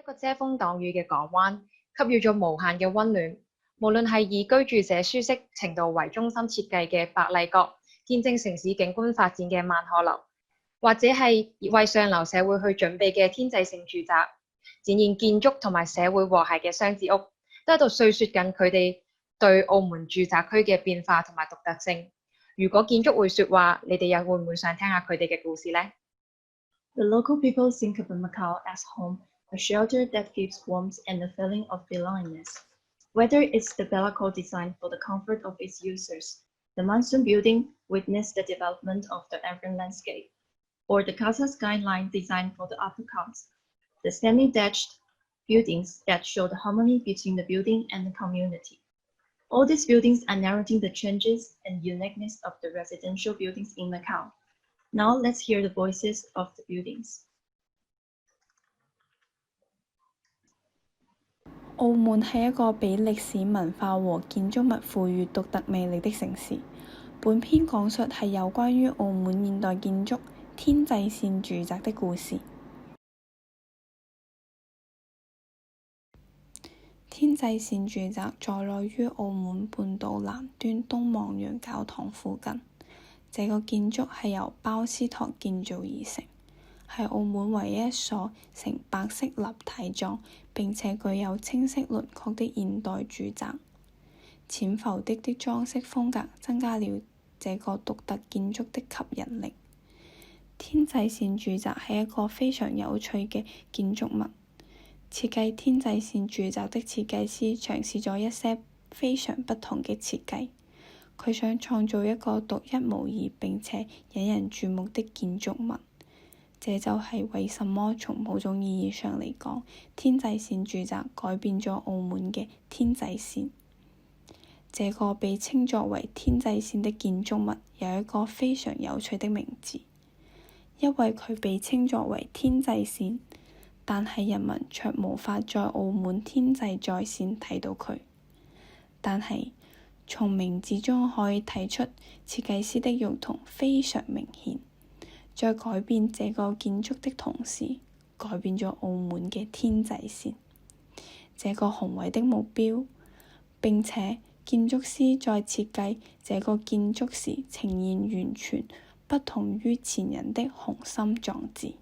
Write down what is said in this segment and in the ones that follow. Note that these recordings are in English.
一個遮風擋雨嘅港灣，給予咗無限嘅溫暖。無論係以居住者舒適程度為中心設計嘅百麗閣，見證城市景觀發展嘅萬賀樓，或者係為上流社會去準備嘅天際性住宅，展現建築同埋社會和諧嘅雙子屋，都喺度敘說緊佢哋對澳門住宅區嘅變化同埋獨特性。如果建築會說話，你哋又會唔會想聽下佢哋嘅故事呢？ The local people think of Macau as home, a shelter that gives warmth and a feeling of belongingness. Whether it's the Bellacor design for the comfort of its users, the Monsoon building witnessed the development of the urban landscape, or the Casa Skyline design for the upper class, the semi-detached buildings that show the harmony between the building and the community. All these buildings are narrating the changes and uniqueness of the residential buildings in Macau. Now let's hear the voices of the buildings. 澳門係一個被歷史文化和建築物賦予獨特魅力的城市。本篇講述係有關於澳門現代建築天際線住宅的故事。天際線住宅坐落於澳門半島南端東望洋教堂附近。這個建築係由包思堂建造而成，係澳門唯一一所呈白色立體狀並且具有清晰輪廓的現代住宅。淺浮的裝飾風格增加了這個獨特建築的吸引力。天際線住宅係一個非常有趣嘅建築物。設計天際線住宅的設計師嘗試咗一些非常不同嘅設計。佢想創造一個獨一無二並且引人注目的建築物，這就係為什麼從某種意義上嚟講，天際線住宅改變咗澳門嘅天際線。這個被稱作為天際線的建築物有一個非常有趣的名字，因為佢被稱作為天際線，但係人民卻無法在澳門天際在線睇到佢。但係從名字中可以睇出設計師的用途非常明顯，在改變這個建築的同時，改變咗澳門嘅天際線這個宏偉的目標。並且建築師在設計這個建築時呈現完全不同於前人的雄心壯志。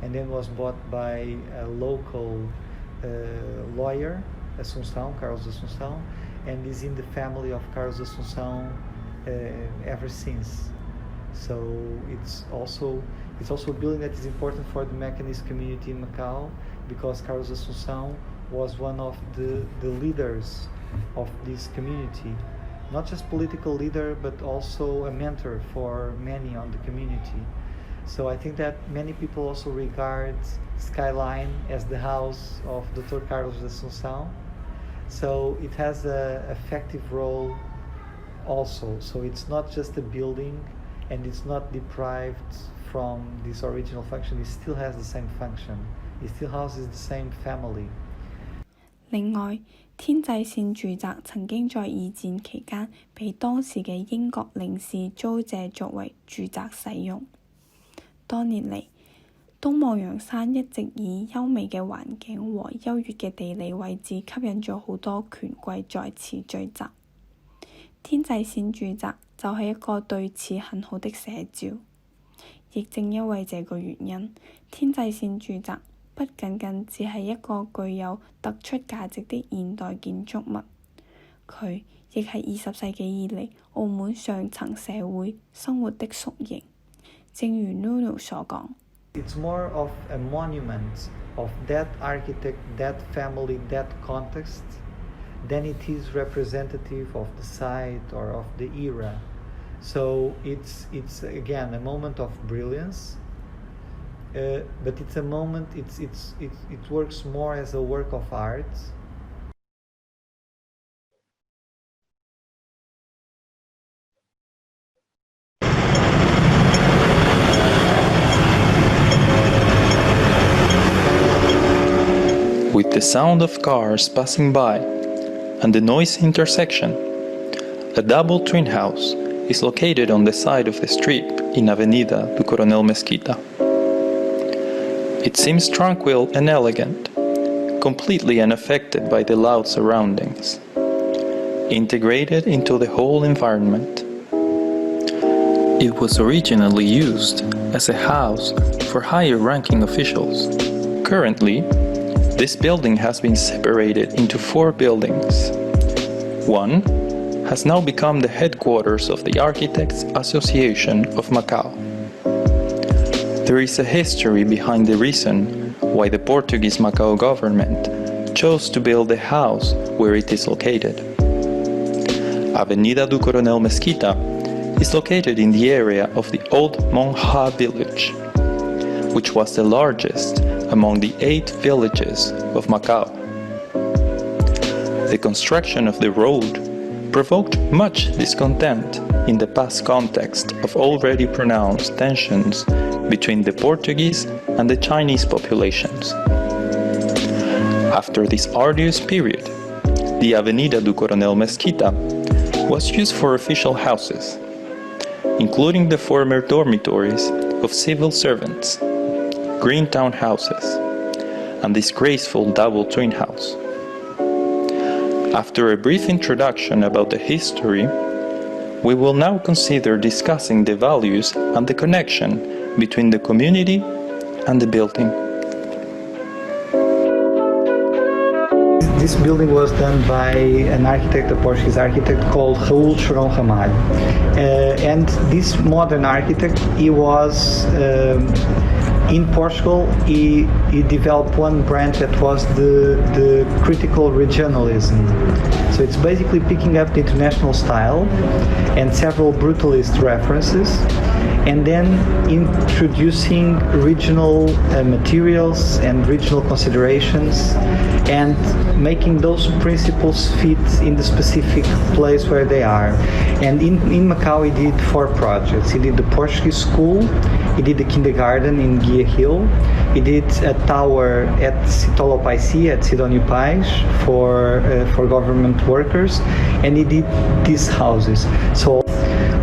And then was bought by a local lawyer, Assunção, Carlos Assunção, and is in the family of Carlos Assunção ever since. So it's also a building that is important for the Mecanist community in Macau, because Carlos Assunção was one of the leaders of this community, not just political leader, but also a mentor for many on the community. So I think that many people also regard Skyline as the house of Dr. Carlos Assunção. So it has an effective role also. So it's not just a building, and it's not deprived from this original function. It still has the same function. It still houses the same family. 另外，天際線住宅曾經在二戰期間被當時嘅英國領事租借作為住宅使用。多年嚟，東望洋山一直以優美嘅環境和優越嘅地理位置吸引咗好多權貴在此聚集。天際線住宅就係一個對此很好的寫照。亦正因為這個原因，天際線住宅不僅僅只係一個具有突出價值的現代建築物，佢亦係20世紀以嚟澳門上層社會生活的縮影。正如 Nunu 所講， It's more of a monument of that architect, that family, that context, than it is representative of the site or of the era. So it's again a moment of brilliance, but it's a moment. It works more as a work of art. With the sound of cars passing by and the noisy intersection, a double twin house is located on the side of the street in Avenida do Coronel Mesquita. It seems tranquil and elegant, completely unaffected by the loud surroundings, integrated into the whole environment. It was originally used as a house for higher-ranking officials. Currently, this building has been separated into 4 buildings. One has now become the headquarters of the Architects Association of Macau. There is a history behind the reason why the Portuguese Macau government chose to build the house where it is located. Avenida do Coronel Mesquita is located in the area of the old Monja village, which was the largest among the 8 villages of Macau. The construction of the road provoked much discontent in the past context of already pronounced tensions between the Portuguese and the Chinese populations. After this arduous period, the Avenida do Coronel Mesquita was used for official houses, including the former dormitories of civil servants, green town houses, and this graceful double twin house. After a brief introduction about the history, we will now consider discussing the values and the connection between the community and the building. This building was done by an architect, a Portuguese architect called Raul Chorão Ramalho. And this modern architect, he was in Portugal, he developed one branch that was the critical regionalism. So it's basically picking up the international style and several brutalist references, and then introducing regional materials and regional considerations, and making those principles fit in the specific place where they are. And in Macau, he did 4 projects. He did the Portuguese school, he did the kindergarten in Guia Hill, he did a tower at Citolo Paisi, at Sidonio Pais, for government workers, and he did these houses. So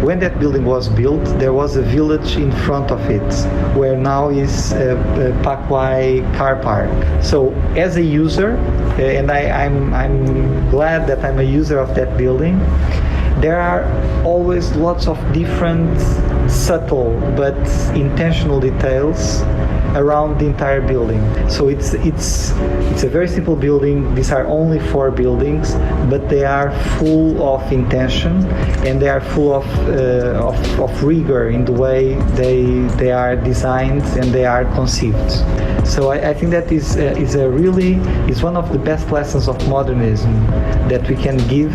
when that building was built, there was a village in front of it, where now is Pakwai car park. So as a user, and I'm glad that I'm a user of that building, there are always lots of different subtle but intentional details around the entire building. So it's a very simple building. These are only 4 buildings, but they are full of intention, and they are full of rigor in the way they are designed and they are conceived. So I think that is one of the best lessons of modernism that we can give,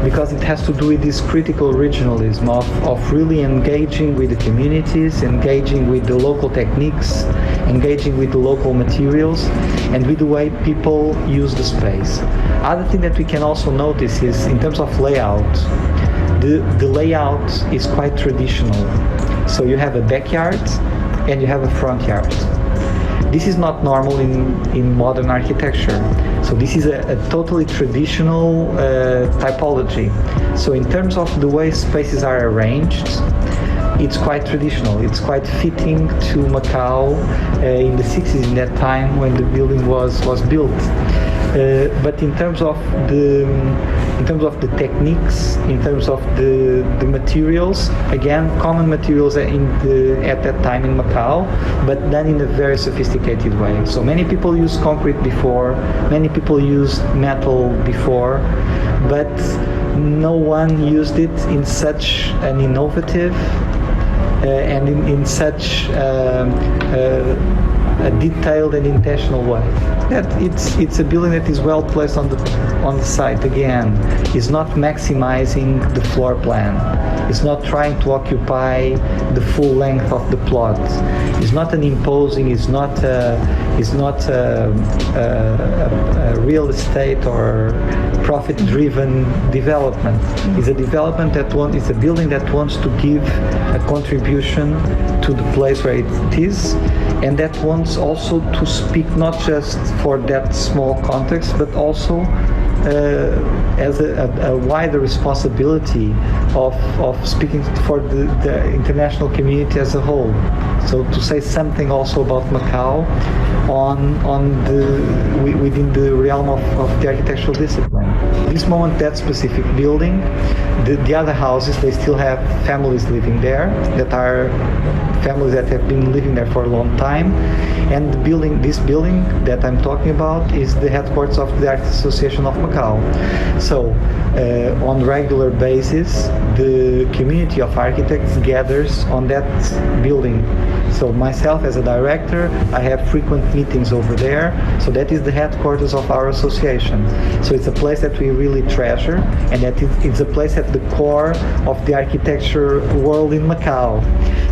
because it has to do with this critical regionalism of really engaging with the communities, engaging with the local techniques, engaging with the local materials, and with the way people use the space. Other thing that we can also notice is, in terms of layout, the layout is quite traditional. So you have a backyard and you have a front yard. This is not normal in modern architecture. So this is a totally traditional typology. So in terms of the way spaces are arranged, it's quite traditional. It's quite fitting to Macau in the 60s, in that time when the building was built. But in terms of the techniques, in terms of the materials, again, common materials at that time in Macau, but done in a very sophisticated way. So many people used concrete before, many people used metal before, but no one used it in such an innovative and in such a detailed and intentional way. That it's a building that is well placed on the site. Again, it's not maximizing the floor plan. It's not trying to occupy the full length of the plot. It's not an imposing. It's not a real estate or profit-driven development. It's a development it's a building that wants to give a contribution to the place where it is, and that wants also to speak not just for that small context, but also as a wider responsibility of speaking for the international community as a whole. So to say something also about Macau within the realm of the architectural discipline. At this moment, that specific building, the other houses, they still have families living there that are families that have been living there for a long time. And this building that I'm talking about is the headquarters of the Architects Association of Macau. So on regular basis, the community of architects gathers on that building. So myself as a director, I have frequent meetings over there. So that is the headquarters of our association. So it's a place that we really treasure, and that it's a place at the core of the architecture world in Macau.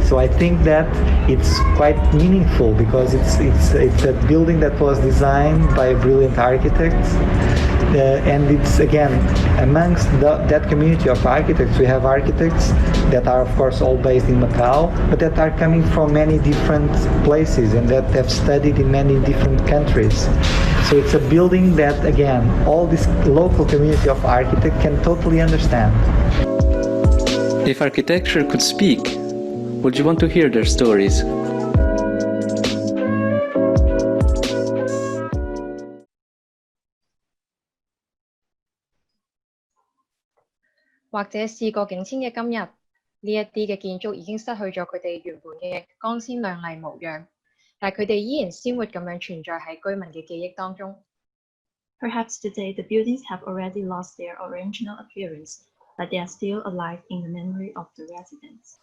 So I think that it's quite meaningful because it's a building that was designed by a brilliant architect. And it's, again, amongst that community of architects, we have architects that are, of course, all based in Macau, but that are coming from many different places and that have studied in many different countries. So it's a building that, again, all this local community of architects can totally understand. If architecture could speak, would you want to hear their stories?或者事過境遷嘅今日，呢一啲嘅建築已經失去咗佢哋原本嘅光鮮亮麗模樣，但佢哋依然鮮活咁樣存在喺居民嘅記憶當中。Perhaps today the buildings have already lost their original appearance, but they are still alive in the memory of the residents.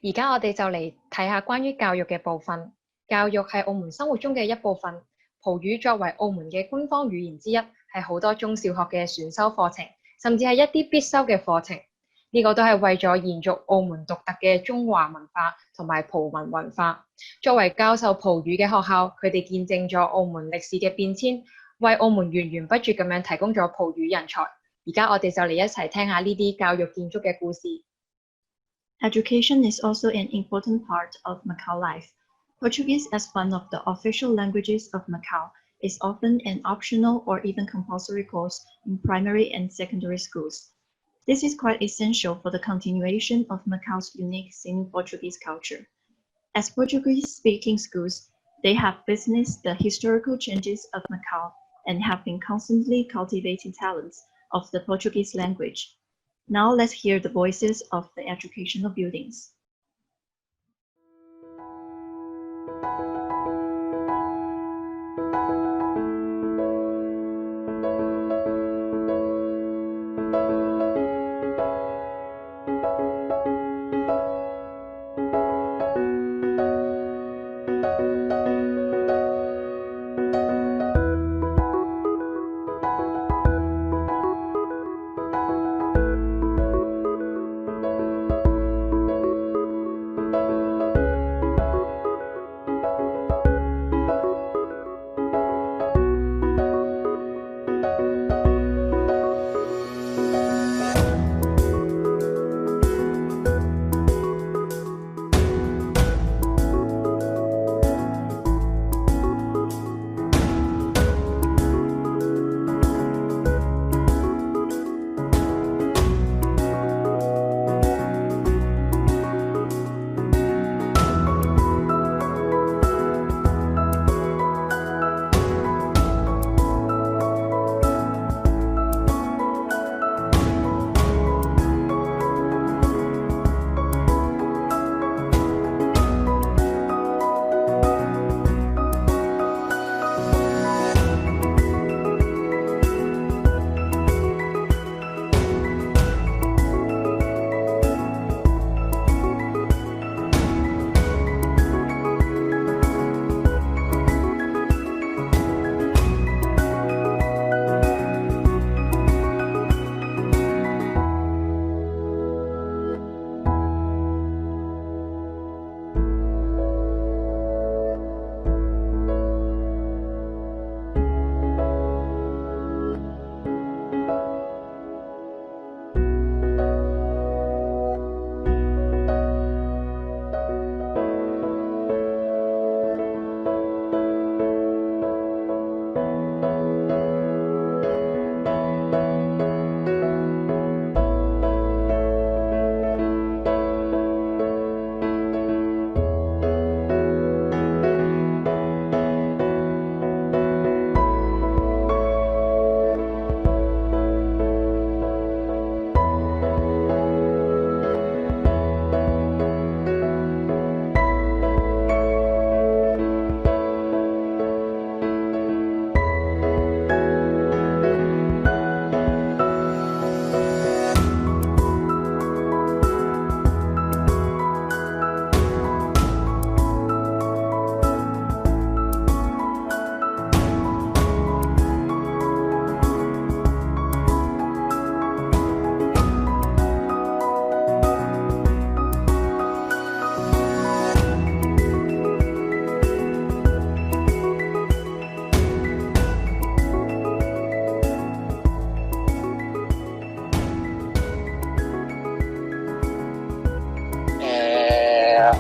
而家我哋就嚟睇下關於教育嘅部分。教育係澳門生活中嘅一部分，葡語作為澳門嘅官方語言之一，係好多中小學嘅選修課程，甚至係一啲必修嘅課程。呢個都係為咗延續澳門獨特嘅中華文化同埋葡文文化。作為教授葡語嘅學校，佢哋見證咗澳門歷史嘅變遷，為澳門源源不絕咁樣提供咗葡語人才。而家我哋就嚟一齊聽下呢啲教育建築嘅故事。Education is also an important part of Macau life. Portuguese, as one of the official languages of Macau, is often an optional or even compulsory course in primary and secondary schools. This is quite essential for the continuation of Macau's unique Sino-Portuguese culture. As Portuguese-speaking schools, they have witnessed the historical changes of Macau and have been constantly cultivating talents of the Portuguese language. Now let's hear the voices of the educational buildings.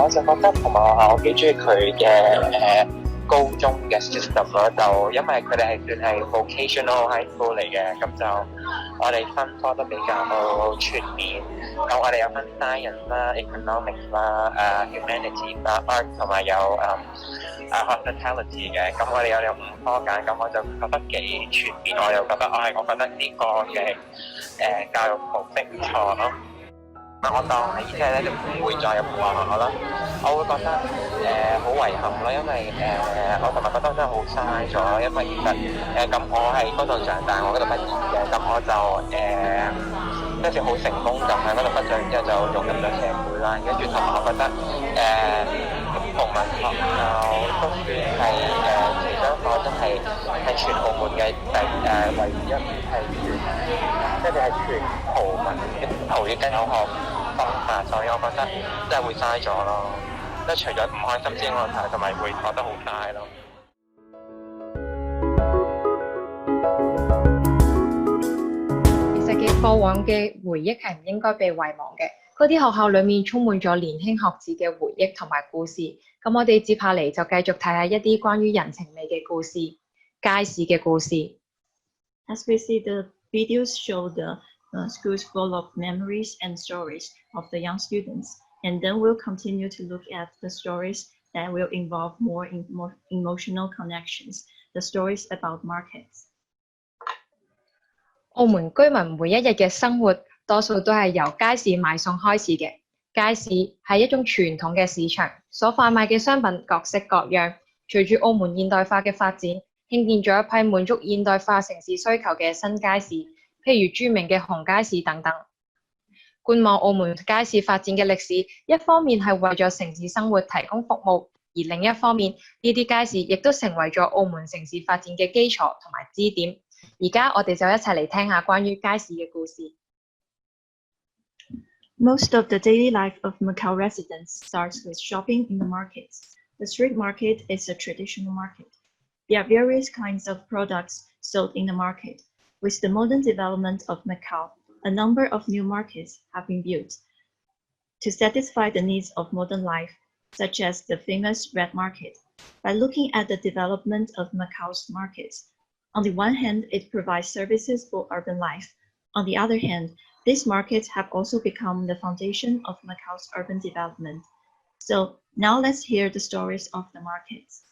我就覺得同埋學校我幾中意佢嘅高中嘅 system 啦，就因為佢哋係算係 vocational high school 嚟嘅，咁就我哋分科都比較全面。咁我哋有分 science 啦、economics 啦、humanities 啦、art 同埋有hospitality 嘅。咁我哋有5科揀，咁我就覺得幾全面。我又覺得我覺得呢個嘅教育模式唔錯咯。我當係依家咧就唔會再入學校啦，我會覺得好遺憾咯，因為我同埋覺得真係好嘥咗，因為其實咁我喺嗰度長大，我嗰度畢業嘅，咁我就跟住好成功咁喺嗰度畢咗業之後就融入咗社會啦，跟住同埋我覺得同文學校都算係其中一個真係全澳門嘅唯一係即係全葡文嘅葡語嘅教學方法，所以我覺得真係會嘥咗咯。即係除咗唔開心之外，同埋會覺得好嘥咯。其實嘅過往嘅回憶係唔應該被遺忘嘅。嗰啲學校裡面充滿咗年輕學子嘅回憶同埋故事。咁我哋接下嚟就繼續睇下一啲關於人情味嘅故事，街市嘅故事。As we see, the videos show the schools full of memories and stories of the young students, and then we'll continue to look at the stories that will involve more emotional connections, the stories about markets. 澳門居民每一日嘅生活多數都係由街市買餸開始嘅。街市係一種傳統嘅市場，所販賣嘅商品各式各樣。隨住澳門現代化嘅發展，興建咗一批滿足現代化城市需求嘅新街市，譬如著名嘅紅街市等等。觀望澳門街市發展嘅歷史，一方面係為咗城市生活提供服務，而另一方面，呢啲街市亦都成為咗澳門城市發展嘅基礎同埋支點。而家我哋就一齊嚟聽下關於街市嘅故事。Most of the daily life of Macau residents starts with shopping in the markets. The street market is a traditional market. There are various kinds of products sold in the market. With the modern development of Macau, a number of new markets have been built to satisfy the needs of modern life, such as the famous Red Market. By looking at the development of Macau's markets, on the one hand, it provides services for urban life. On the other hand, these markets have also become the foundation of Macau's urban development. So now let's hear the stories of the markets.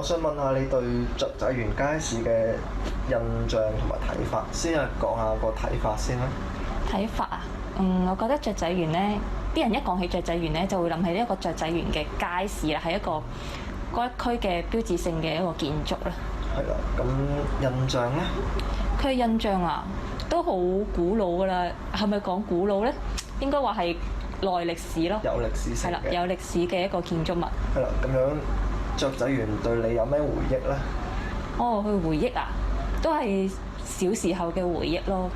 想問下你對雀仔園街市嘅印象同埋睇法，先係講下個睇法先啦。睇法啊，我覺得雀仔園咧，啲人一講起雀仔園咧，就會諗起一個雀仔園嘅街市啦，係一個嗰一區嘅標誌性嘅一個建築啦。係啦，咁印象咧？佢印象啊，都好古老㗎啦，係咪講古老咧？應該話係耐歷史咯。有歷史性嘅。係啦，有歷史嘅一個建築物。係啦，咁樣雀仔園對你有咩回憶咧？哦，佢回憶啊，都係小時候嘅回憶咯。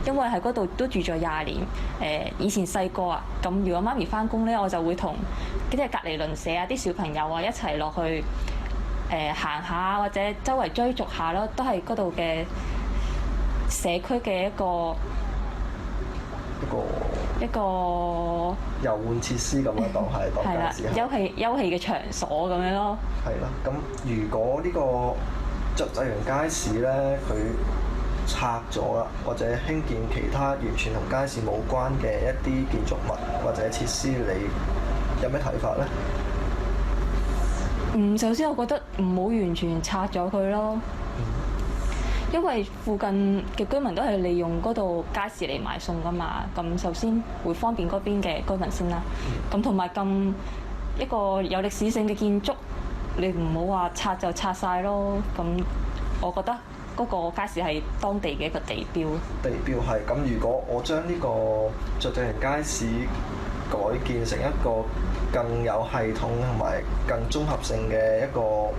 因為喺嗰度都住咗20年。以前細個啊，咁如果媽咪翻工咧，我就會同即係隔離鄰舍啊、啲小朋友啊一齊落去行下，或者周圍追逐下咯，都係嗰度嘅社區嘅一個遊玩設施咁樣當街市。休憩嘅場所咁樣咯。係啦，咁如果呢個雀仔園街市咧，佢拆咗啦，或者興建其他完全同街市冇關嘅一啲建築物或者設施，你有咩睇法咧？首先我覺得唔好完全拆咗佢咯，因為附近嘅居民都係利用嗰度街市嚟買餸噶嘛，咁首先會方便嗰邊嘅居民先啦。咁同埋咁一個有歷史性嘅建築，你唔好話拆就拆晒咯。咁我覺得嗰個街市係當地嘅一個地標。地標係咁，如果我將呢個雀仔園街市改建成一個更有系統同埋更綜合性嘅一個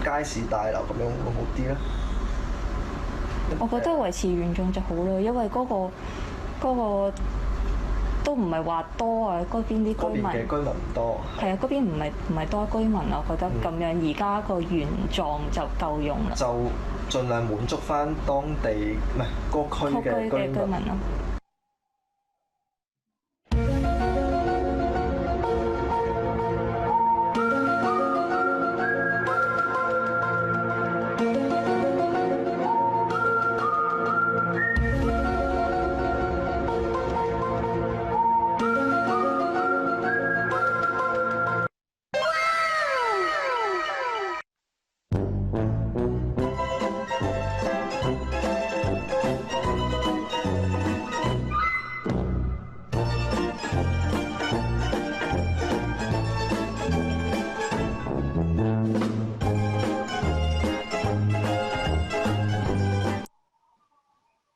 街市大樓，咁樣會好啲咧？我覺得維持原狀就好咯，因為嗰個都唔係話多啊，嗰邊啲居民嘅居民唔多。係啊，嗰邊唔係多居民啊，我覺得咁樣而家個原狀就夠用啦。就盡量滿足翻當地唔係嗰區嘅居民咯。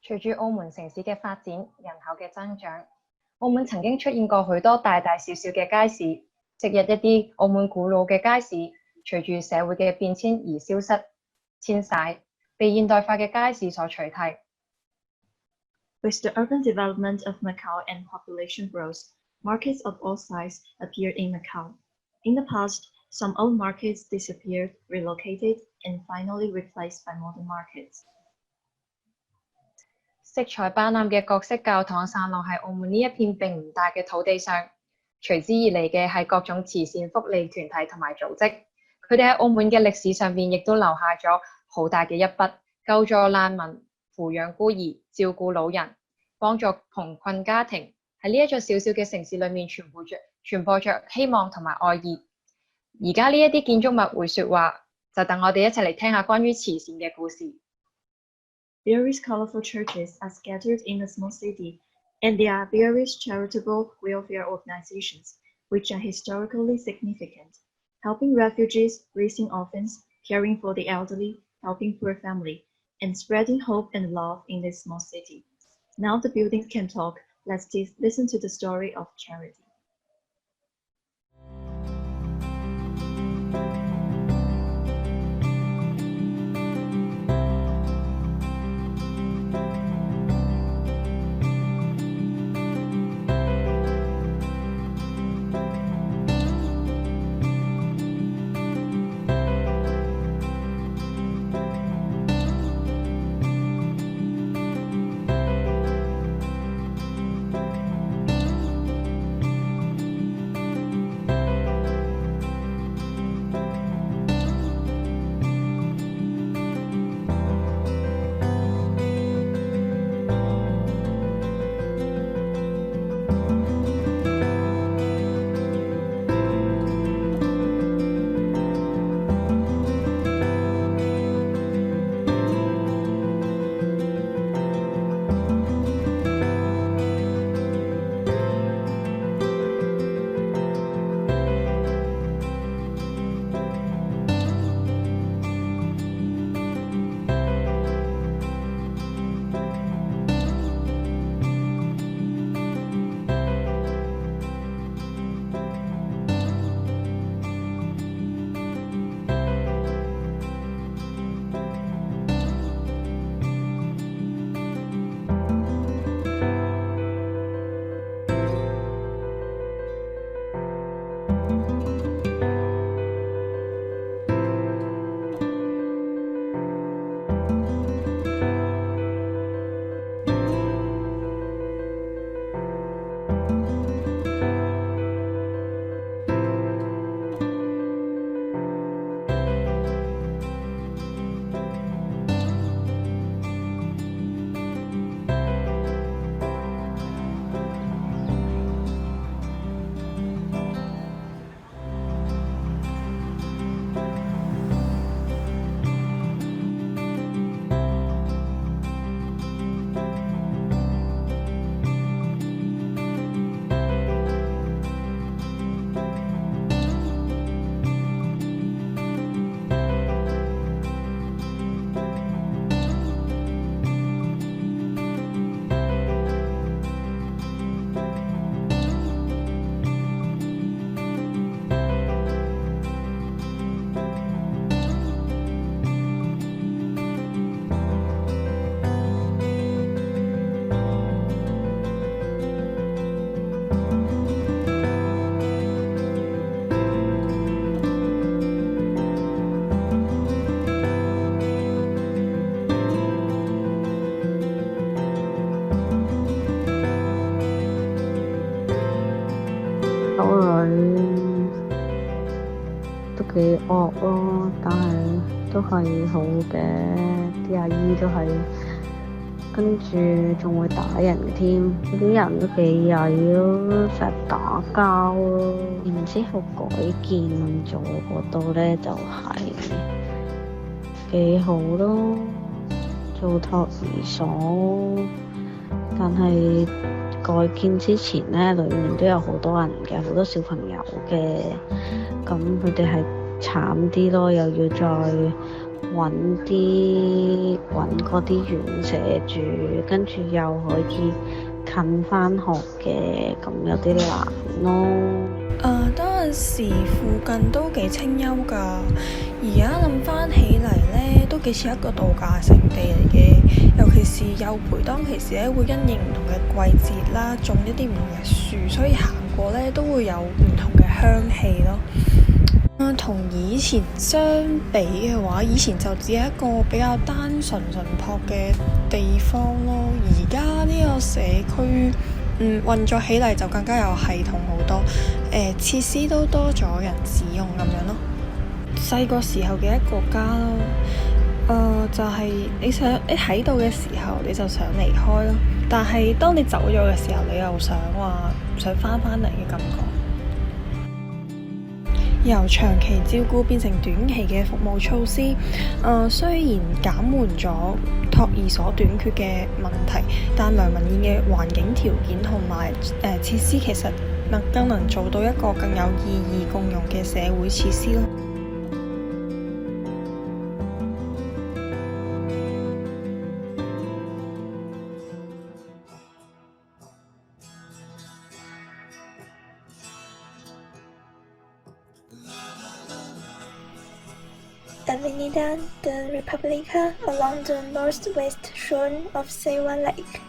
隨住澳門城市嘅發展、人口嘅增長，澳門曾經出現過許多大大小小嘅街市。昔日一啲澳門古老嘅街市，隨住社會嘅變遷而消失、遷徙，被現代化嘅街市所取替。With the urban development of Macau and population growth, markets of all sizes appeared in Macau. In the past, some old markets disappeared, relocated, and finally replaced by modern markets. 色彩斑斕嘅各式教堂散落喺澳門呢一片並唔大嘅土地上，隨之而嚟嘅係各種慈善福利團體同埋組織。佢哋喺澳門嘅歷史上面亦都留下咗好大嘅一筆，救助難民、扶養孤兒、照顧老人、幫助窮困家庭，喺呢一座小小嘅城市裏面傳播着希望同埋愛意。而家呢一啲建築物會說話，就等我哋一齊嚟聽下關於慈善嘅故事。Various colorful churches are scattered in the small city, and there are various charitable welfare organizations, which are historically significant, helping refugees, raising orphans, caring for the elderly, helping poor families, and spreading hope and love in this small city. Now the buildings can talk. Let's listen to the story of charity. 幾惡咯，但係都係好嘅，啲阿姨都係，跟住仲會打人添，啲人都幾曳咯，成日打交咯。然之後改建咗嗰度咧就係幾好咯，做托兒所，但係改建之前咧，裏面都有好多人嘅，好多小朋友嘅，咁佢哋係慘啲咯，又要再揾嗰啲院舍住，跟住又可以近返學嘅，咁有啲難咯。當陣時附近都幾清幽㗎，而家諗翻起嚟咧，都幾似一個度假勝地嚟嘅。尤其是幼培當其時咧，會因應唔同嘅季節啦，種一啲唔同嘅樹，所以行過咧都會有唔同嘅香氣咯。同以前相比嘅話，以前就只係一個比較單純淳樸嘅地方咯。而家呢個社區運作起嚟就更加有系統好多，設施都多咗人使用咁樣咯。細個時候嘅一個家咯，就係你喺度嘅時候你就想離開咯，但係當你走咗嘅時候，你又想翻嚟嘅感覺。由長期照顧變成短期嘅服務措施，雖然減緩咗托兒所短缺嘅問題，但良民宴嘅環境條件同埋設施其實更能做到一個更有意義共用嘅社會設施咯。Avenida de República along the northwest shore of Saiwan Lake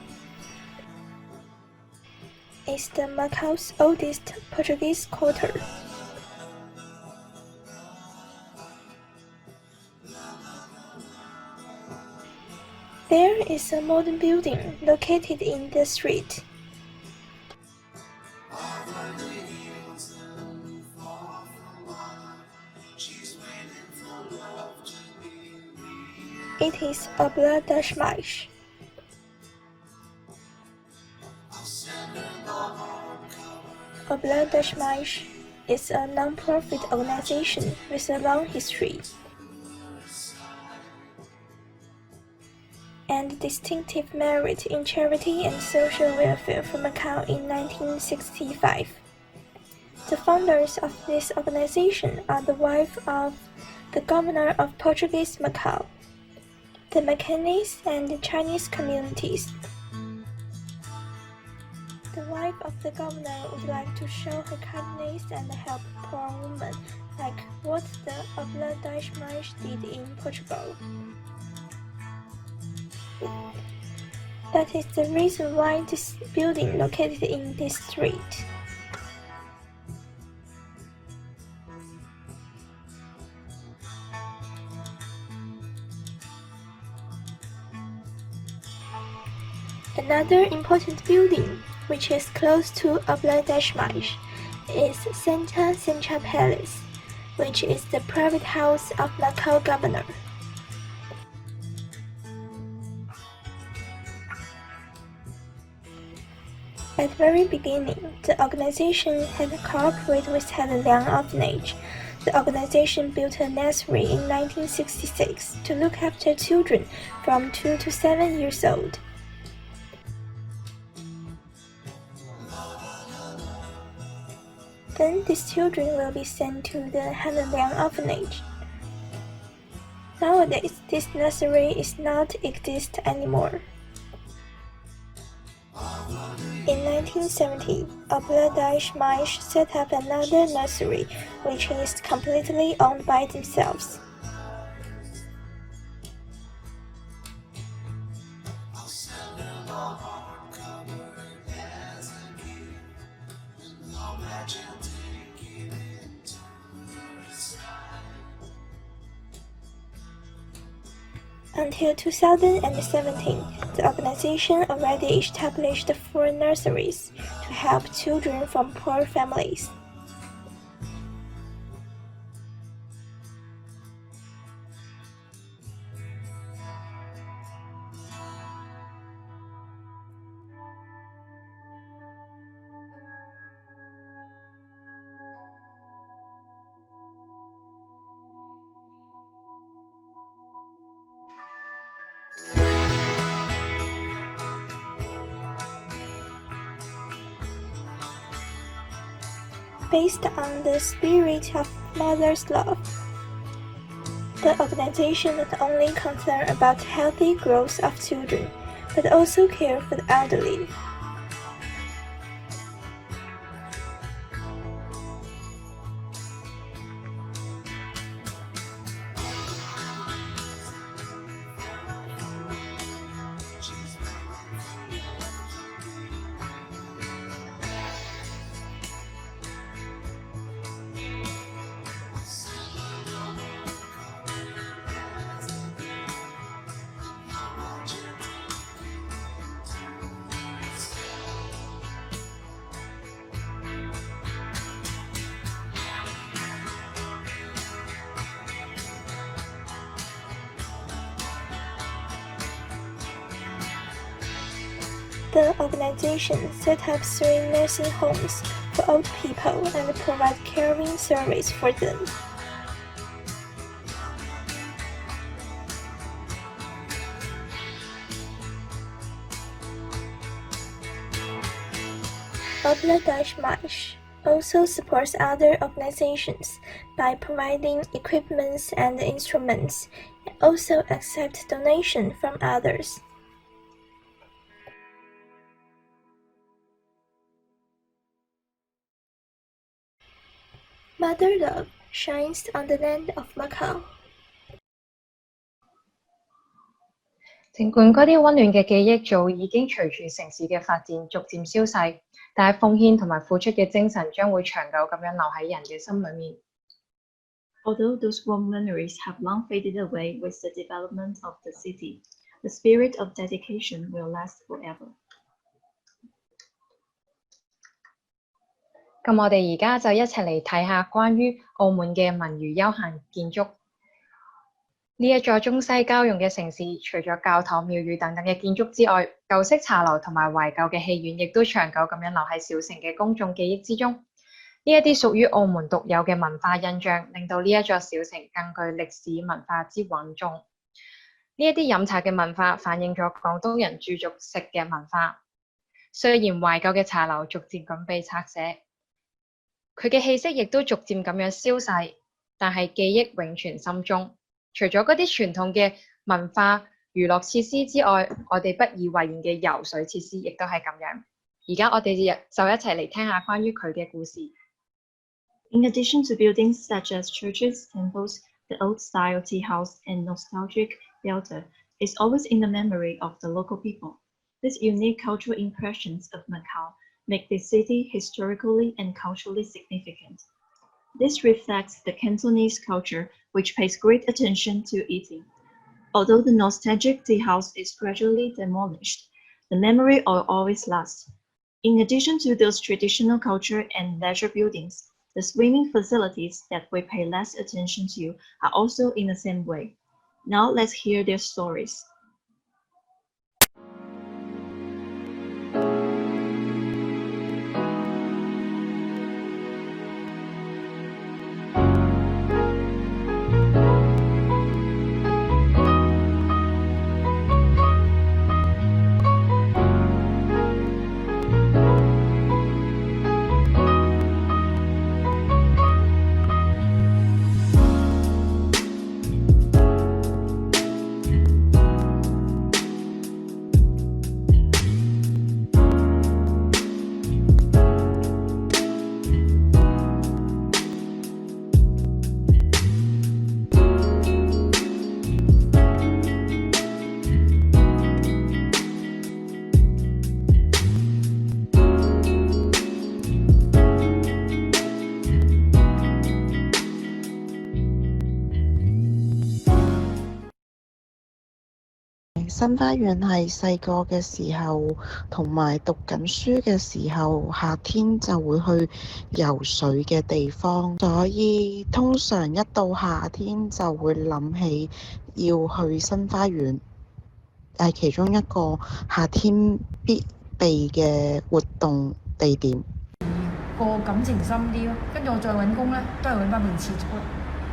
is the Macau's oldest Portuguese quarter. There is a modern building located in the street. It is Obra das Mães. Obra das Mães is a non-profit organization with a long history and distinctive merit in charity and social welfare for Macau in 1965. The founders of this organization are the wife of the governor of Portuguese Macau, the Macanese and the Chinese communities. The wife of the governor would like to show her kindness and help poor women, like what the Obra das Mães did in Portugal. That is the reason why this building located in this street. Another important building, which is close to Obra das Mães, is Santa Sancha Palace, which is the private house of Macau governor. At the very beginning, the organization had cooperated with Helen Liang Orphanage. The organization built a nursery in 1966 to look after children from 2 to 7 years old. Then these children will be sent to the Helen Liang Orphanage. Nowadays, this nursery is not exist anymore. In 1970, Obra das Mães set up another nursery, which is completely owned by themselves. Until 2017, the organization already established 4 nurseries to help children from poor families. based on the spirit of mother's love. The organization not only concerned about healthy growth of children, but also care for the elderly. The organization set up 3 nursing homes for old people and provide caring service for them. Bangladesh also supports other organizations by providing equipment and instruments, and also accept donations from others. Mother love shines on the land of Macau. 儘管嗰啲溫暖嘅記憶早已經隨住城市嘅發展逐漸消逝，但係奉獻同埋付出嘅精神將會長久咁樣留喺人嘅心裏面。Although those warm memories have long faded away with the development of the city, the spirit of dedication will last forever. 咁我哋而家就一齊嚟睇下關於澳門嘅文娛休閒建築。呢一座中西交融嘅城市，除咗教堂、廟宇等等嘅建築之外，舊式茶樓同埋懷舊嘅戲院，亦都長久咁樣留喺小城嘅公眾記憶之中。呢一啲屬於澳門獨有嘅文化印象，令到呢一座小城更具歷史文化之穩重。呢一啲飲茶嘅文化反映咗廣東人注重食嘅文化。雖然懷舊嘅茶樓逐漸咁被拆卸，佢嘅氣息亦都逐漸咁樣消逝，但係記憶永存心中。除咗嗰啲傳統嘅文化娛樂設施之外，我哋不以為然嘅游水設施亦都係咁樣。而家我哋就一齊嚟聽下關於佢嘅故事。In addition to buildings such as churches, temples, the old-style tea house and nostalgic theatre is always in the memory of the local people. These unique cultural impressions of Macau make the city historically and culturally significant. This reflects the Cantonese culture, which pays great attention to eating. Although the nostalgic tea house is gradually demolished, the memory will always last. In addition to those traditional culture and leisure buildings, the swimming facilities that we pay less attention to are also in the same way. Now let's hear their stories.新花園係細個嘅時候，同埋讀緊書嘅時候，夏天就會去游水嘅地方，所以通常一到夏天就會諗起要去新花園，係其中一個夏天必備嘅活動地點。個感情深啲咯，跟住我再揾工咧，都係揾翻面切磋，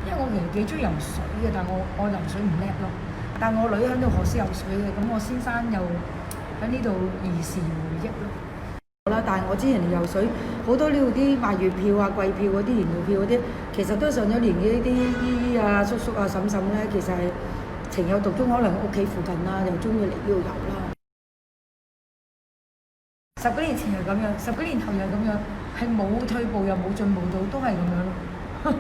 因為我其實幾中意游水嘅，但係我游水唔叻咯。但我女喺度學識游水嘅，咁我先生又喺呢度兒時回憶咯。啦，但係我之前嚟游水，好多呢度啲賣月票啊、季票嗰啲、年票嗰啲，其實都上咗年紀啲姨姨啊、叔叔啊、嬸嬸咧，其實係情有獨鍾，可能屋企附近啦，又中意嚟呢度遊啦。10幾年前係咁樣，10幾年後又係咁樣，係冇退步又冇進步到，都係咁樣咯。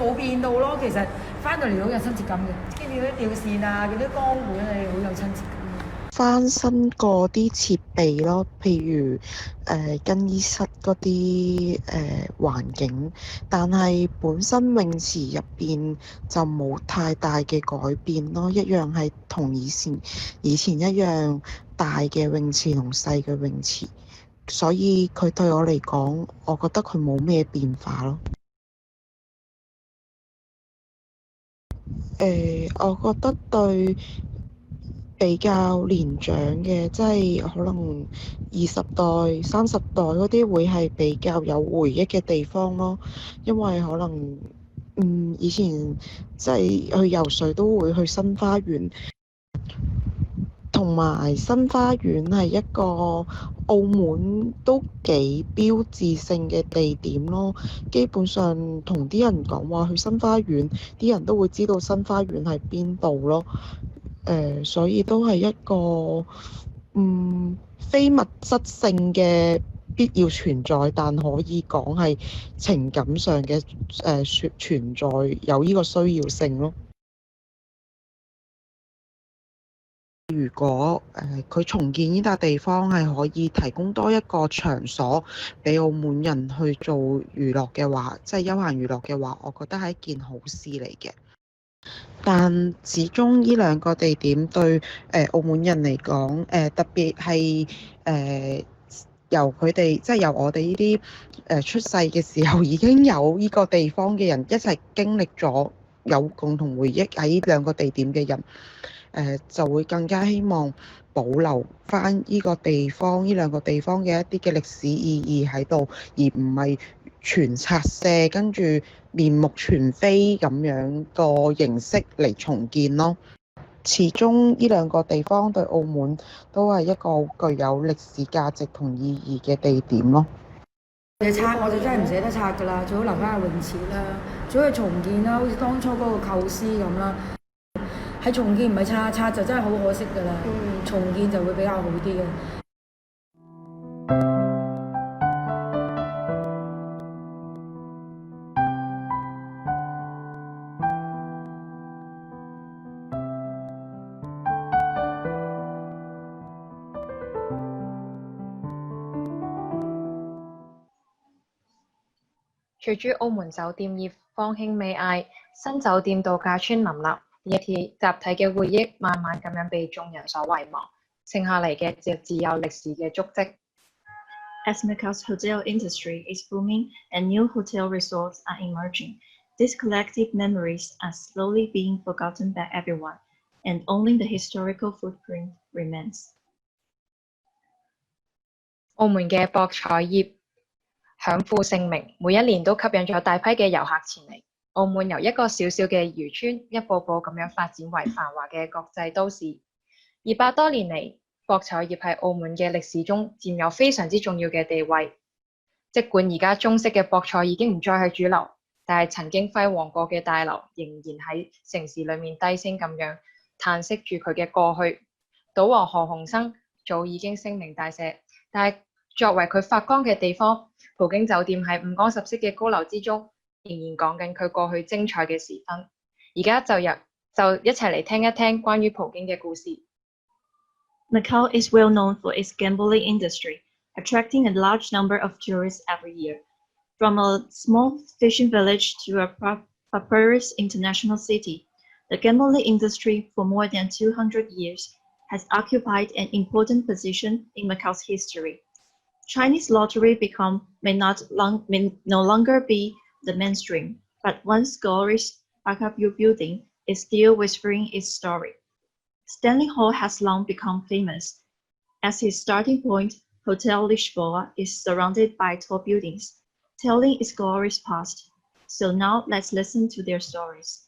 冇變到咯，其實翻到嚟好有親切感嘅，跟住啲吊扇啊、嗰啲光管啊，好有親切感。翻新過啲設備咯，譬如更衣室嗰啲環境，但係本身泳池入邊就冇太大嘅改變咯，一樣係同以前一樣大嘅泳池同細嘅泳池，所以佢對我嚟講，我覺得佢冇咩變化咯。我覺得對比較年長嘅，即係可能20代、30代嗰啲會係比較有回憶嘅地方咯，因為可能以前即係去游水都會去新花園，同埋新花園係一個澳門都幾標誌性嘅地點咯，基本上同啲人講話去新花園，啲人都會知道新花園係邊度咯。所以都係一個非物質性嘅必要存在，但可以講係情感上嘅存在，有呢個需要性咯。如果佢重建呢笪地方係可以提供多一個場所俾澳門人去做娛樂嘅話，即係休閒娛樂嘅話，我覺得係一件好事嚟嘅。但始終呢兩個地點對澳門人嚟講，特別係由佢哋即係由我哋呢啲出世嘅時候已經有呢個地方嘅人一齊經歷咗有共同回憶喺呢兩個地點嘅人，就會更加希望保留返呢個地方呢兩個地方嘅一啲嘅歷史意義喺度，而唔係全拆卸跟住面目全非咁樣個形式嚟重建咯。始終呢兩個地方對澳門都係一個具有歷史價值同意義嘅地點咯。拆我就真係唔捨得拆㗎啦，最好留翻個泳池啦，最好去重建啦，好似當初嗰個構思咁啦。係重建唔係拆就真係好可惜㗎啦。重建就會比較好啲嘅。隨住澳門酒店業方興未艾，新酒店度假村林立，呢一啲集體嘅回憶慢慢咁樣被眾人所遺忘，剩下嚟嘅就只有歷史嘅足跡。As Macau's hotel industry is booming and new hotel resorts are emerging, these collective memories are slowly being forgotten by everyone, and only the historical footprint remains. 澳門嘅博彩業享負盛名，每一年都吸引咗大批嘅遊客前嚟。澳門由一個小小嘅漁村，一步步咁樣發展為繁華嘅國際都市。200多年嚟，博彩業喺澳門嘅歷史中佔有非常之重要嘅地位。儘管而家中式嘅博彩已經唔再係主流，但係曾經輝煌過嘅大樓仍然喺城市裏面低聲咁樣嘆息住佢嘅過去。賭王何鴻燊早已經聲名大瀉，但係作為佢發光嘅地方，葡京酒店喺五光十色嘅高樓之中，仍然講緊佢過去精彩嘅時分。而家就一齊嚟聽一聽關於葡京嘅故事。Macau is well known for its gambling industry, attracting a large number of tourists every year. From a small fishing village to a prosperous international city, the gambling industry for more than 200 years has occupied an important position in Macau's history. Chinese lottery may no longer be the mainstream, but once glorious Baccarat building is still whispering its story. Stanley Hall has long become famous. As his starting point, Hotel Lisboa is surrounded by tall buildings, telling its glorious past. So now let's listen to their stories.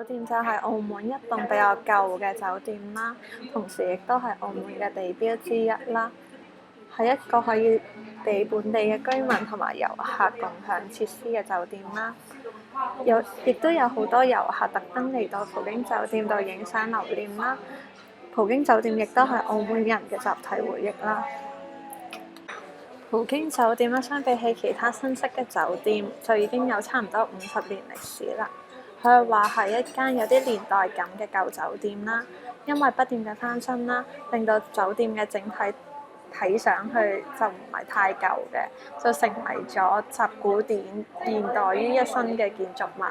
酒店就係澳門一棟比較舊嘅酒店啦，同時亦都係澳門嘅地標之一啦，係一個可以俾本地嘅居民同埋遊客共享設施嘅酒店啦。亦都有好多遊客特登嚟到葡京酒店度影相留念啦。葡京酒店亦都係澳門人嘅集體回憶啦。葡京酒店咧，相比起其他新式嘅酒店，就已經有差唔多50年歷史啦。可以話係一間有啲年代感嘅舊酒店啦。因為不斷嘅翻新啦，令到酒店嘅整體睇上去就唔係太舊嘅，就成為咗集古典現代於一身嘅建築物。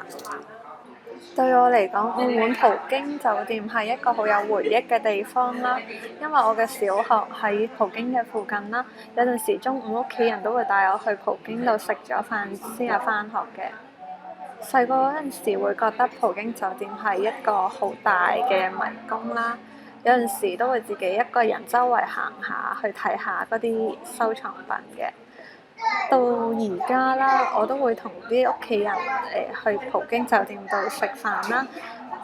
對我嚟講，澳門葡京酒店係一個好有回憶嘅地方啦。因為我嘅小學喺葡京嘅附近啦，有陣時中午屋企人都會帶我去葡京度食咗飯先有返學嘅。細個嗰陣時會覺得葡京酒店係一個好大嘅迷宮啦，有陣時都會自己一個人周圍行下去睇下嗰啲收藏品嘅。到而家啦，我都會同啲屋企人去葡京酒店度食飯啦。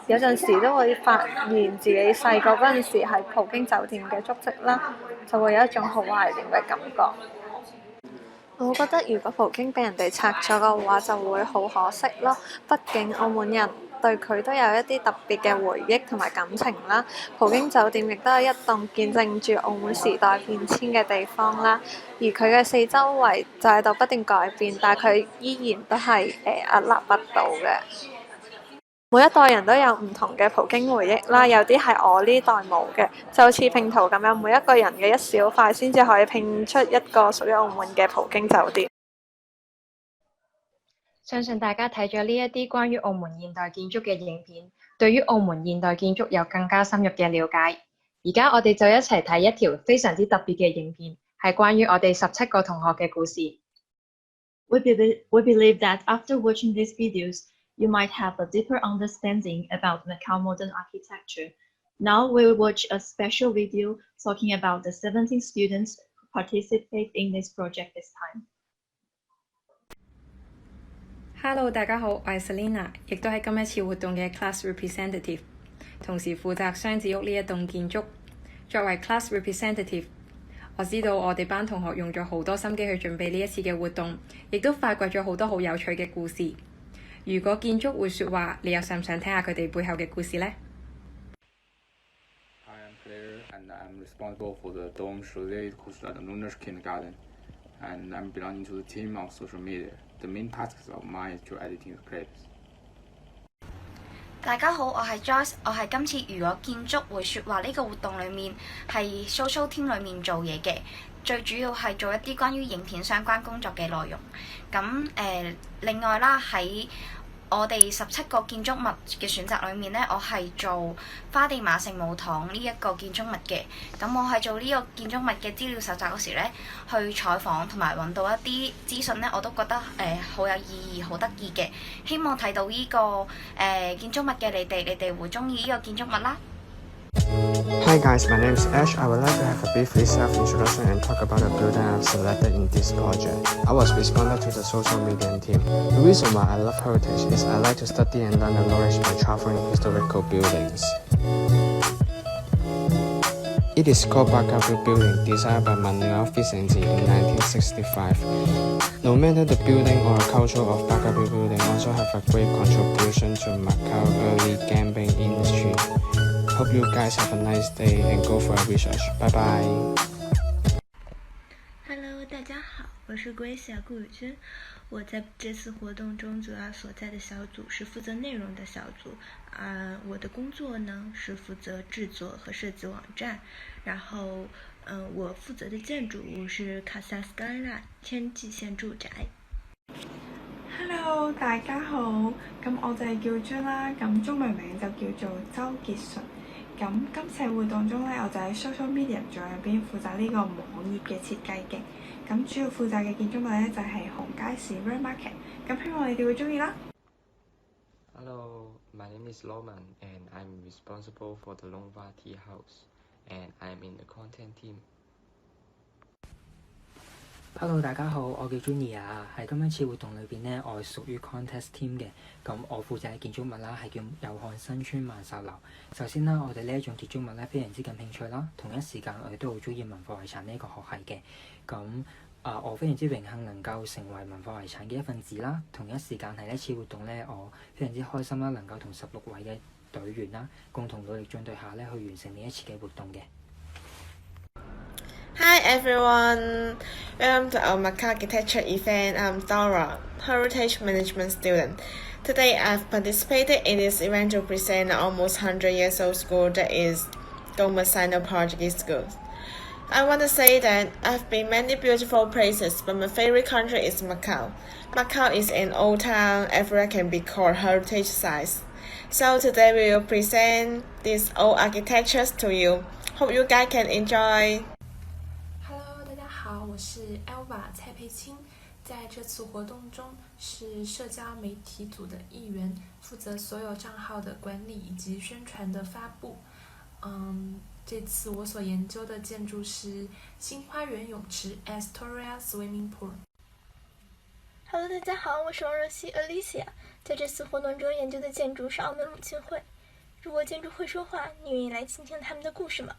有陣時都會發現自己細個嗰陣時喺葡京酒店嘅足跡啦，就會有一種好懷念嘅感覺。我覺得如果葡京俾人哋拆咗嘅話，就會好可惜咯。畢竟澳門人對佢都有一啲特別嘅回憶同埋感情啦。葡京酒店亦都係一棟見證住澳門時代變遷嘅地方啦。而佢嘅四周圍就喺度不斷改變，但係佢依然都係屹立不倒嘅。每一代人都有唔同嘅葡京回憶啦，有啲係我呢代冇嘅，就好似拼圖咁樣，每一個人嘅一小塊先至可以拼出一個屬於澳門嘅葡京酒店。相信大家睇咗呢一啲關於澳門現代建築嘅影片，對於澳門現代建築有更加深入嘅了解。而家我哋就一齊睇一條非常之特別嘅影片，係關於我哋17個同學嘅故事。We believe that after watching these videos, you might have a deeper understanding about Macau modern architecture. Now we will watch a special video talking about the 17 students who participate in this project this time. Hello， 大家好，我係 Selina， 亦都係今一次活動嘅 class representative， 同時負責雙子屋呢一棟建築。作為 class representative， 我知道我哋班同學用咗好多心機去準備呢一次嘅活動，亦都發掘咗好多好有趣嘅故事。如果建築會說話，你又想唔想聽下佢哋背後嘅故事呢？ Hi, I'm Claire, and I'm responsible for the domes related to the Lunar Kindergarten, and I'm belonging to the team of social media. The main task of mine is to editing the clips. 大家好，我係 Joyce， 我係今次如果建築會說話呢個活動裡面係 social team 裡面做嘢嘅，最主要係做一啲關於影片相關工作嘅內容。咁另外啦，喺我哋17個建築物嘅選擇裏面呢，我係做花地瑪聖母堂呢一個建築物嘅。咁我係做呢個建築物嘅資料搜集嗰時呢，去採訪同埋揾到一啲資訊呢，我都覺得好有意義、好得意嘅。希望睇到呢個建築物嘅你哋會中意呢個建築物啦。Hi guys, my name is Ash. I would like to have a brief self-introduction and talk about the building I've selected in this project. I was responded to the social media team. The reason why I love heritage is I like to study and learn the knowledge by traveling historical buildings. It is called Bacaville Building, designed by Manuel Vicente in 1965. No matter the building or the culture of Bacaville Building also have a great contribution to Macau early gambling industry. Hope you guys have a nice day and go for a research. Bye bye. Hello， 大家好，我是Gracia顾宇君。我在这次活动中主要所在的小组是负责内容的小组，我的工作呢是负责制作和设计网站。然后，我负责的建築物是 Casa Skyline 天際線住宅。Hello， 大家好，咁我就係叫張啦，咁中文名就叫做周潔純。咁今次活動中咧，我就喺 social media 組入邊負責呢個網頁嘅設計嘅。咁主要負責嘅建築物咧就係紅街市 Red Market。咁希望你哋會中意啦。Hello, my name is Loman and I'm responsible for the Longva Tea House and I'm in the content team. Hello，大家好，我叫 Junior 啊。喺今一次活動裏邊呢，我係屬於 contest team 嘅。咁我負責嘅建築物啦，係叫祐漢新村萬壽樓。首先啦，我哋呢一種建築物咧非常之感興趣啦。同一時間我哋都好中意文化遺產呢一個學系嘅。咁我非常之榮幸能夠成為文化遺產嘅一份子啦。同一時間喺呢一次活動咧，我非常之開心啦，能夠同16位嘅隊員啦，共同努力進退下咧，去完成呢一次嘅活動嘅。Hi everyone! Welcome to our Macau Architecture event. I'm Dora, Heritage Management student. Today I've participated in this event to present an almost 100 years old school that is Gomez Sino Portuguese School. I want to say that I've been many beautiful places, but my favorite country is Macau. Macau is an old town, everywhere can be called heritage sites. So today we will present these old architectures to you. Hope you guys can enjoy. Hello， 大家好，我是 Elva 蔡佩青，在这次活动中是社交媒体组的一员，负责所有账号的管理以及宣传的发布。这次我所研究的建筑是新花园泳池 Astoria Swimming Pool。Hello， 大家好，我是王若曦 Alicia， 在这次活动中研究的建筑是澳门鲁沁会。如果建筑会说话，你愿意来倾听他们的故事吗？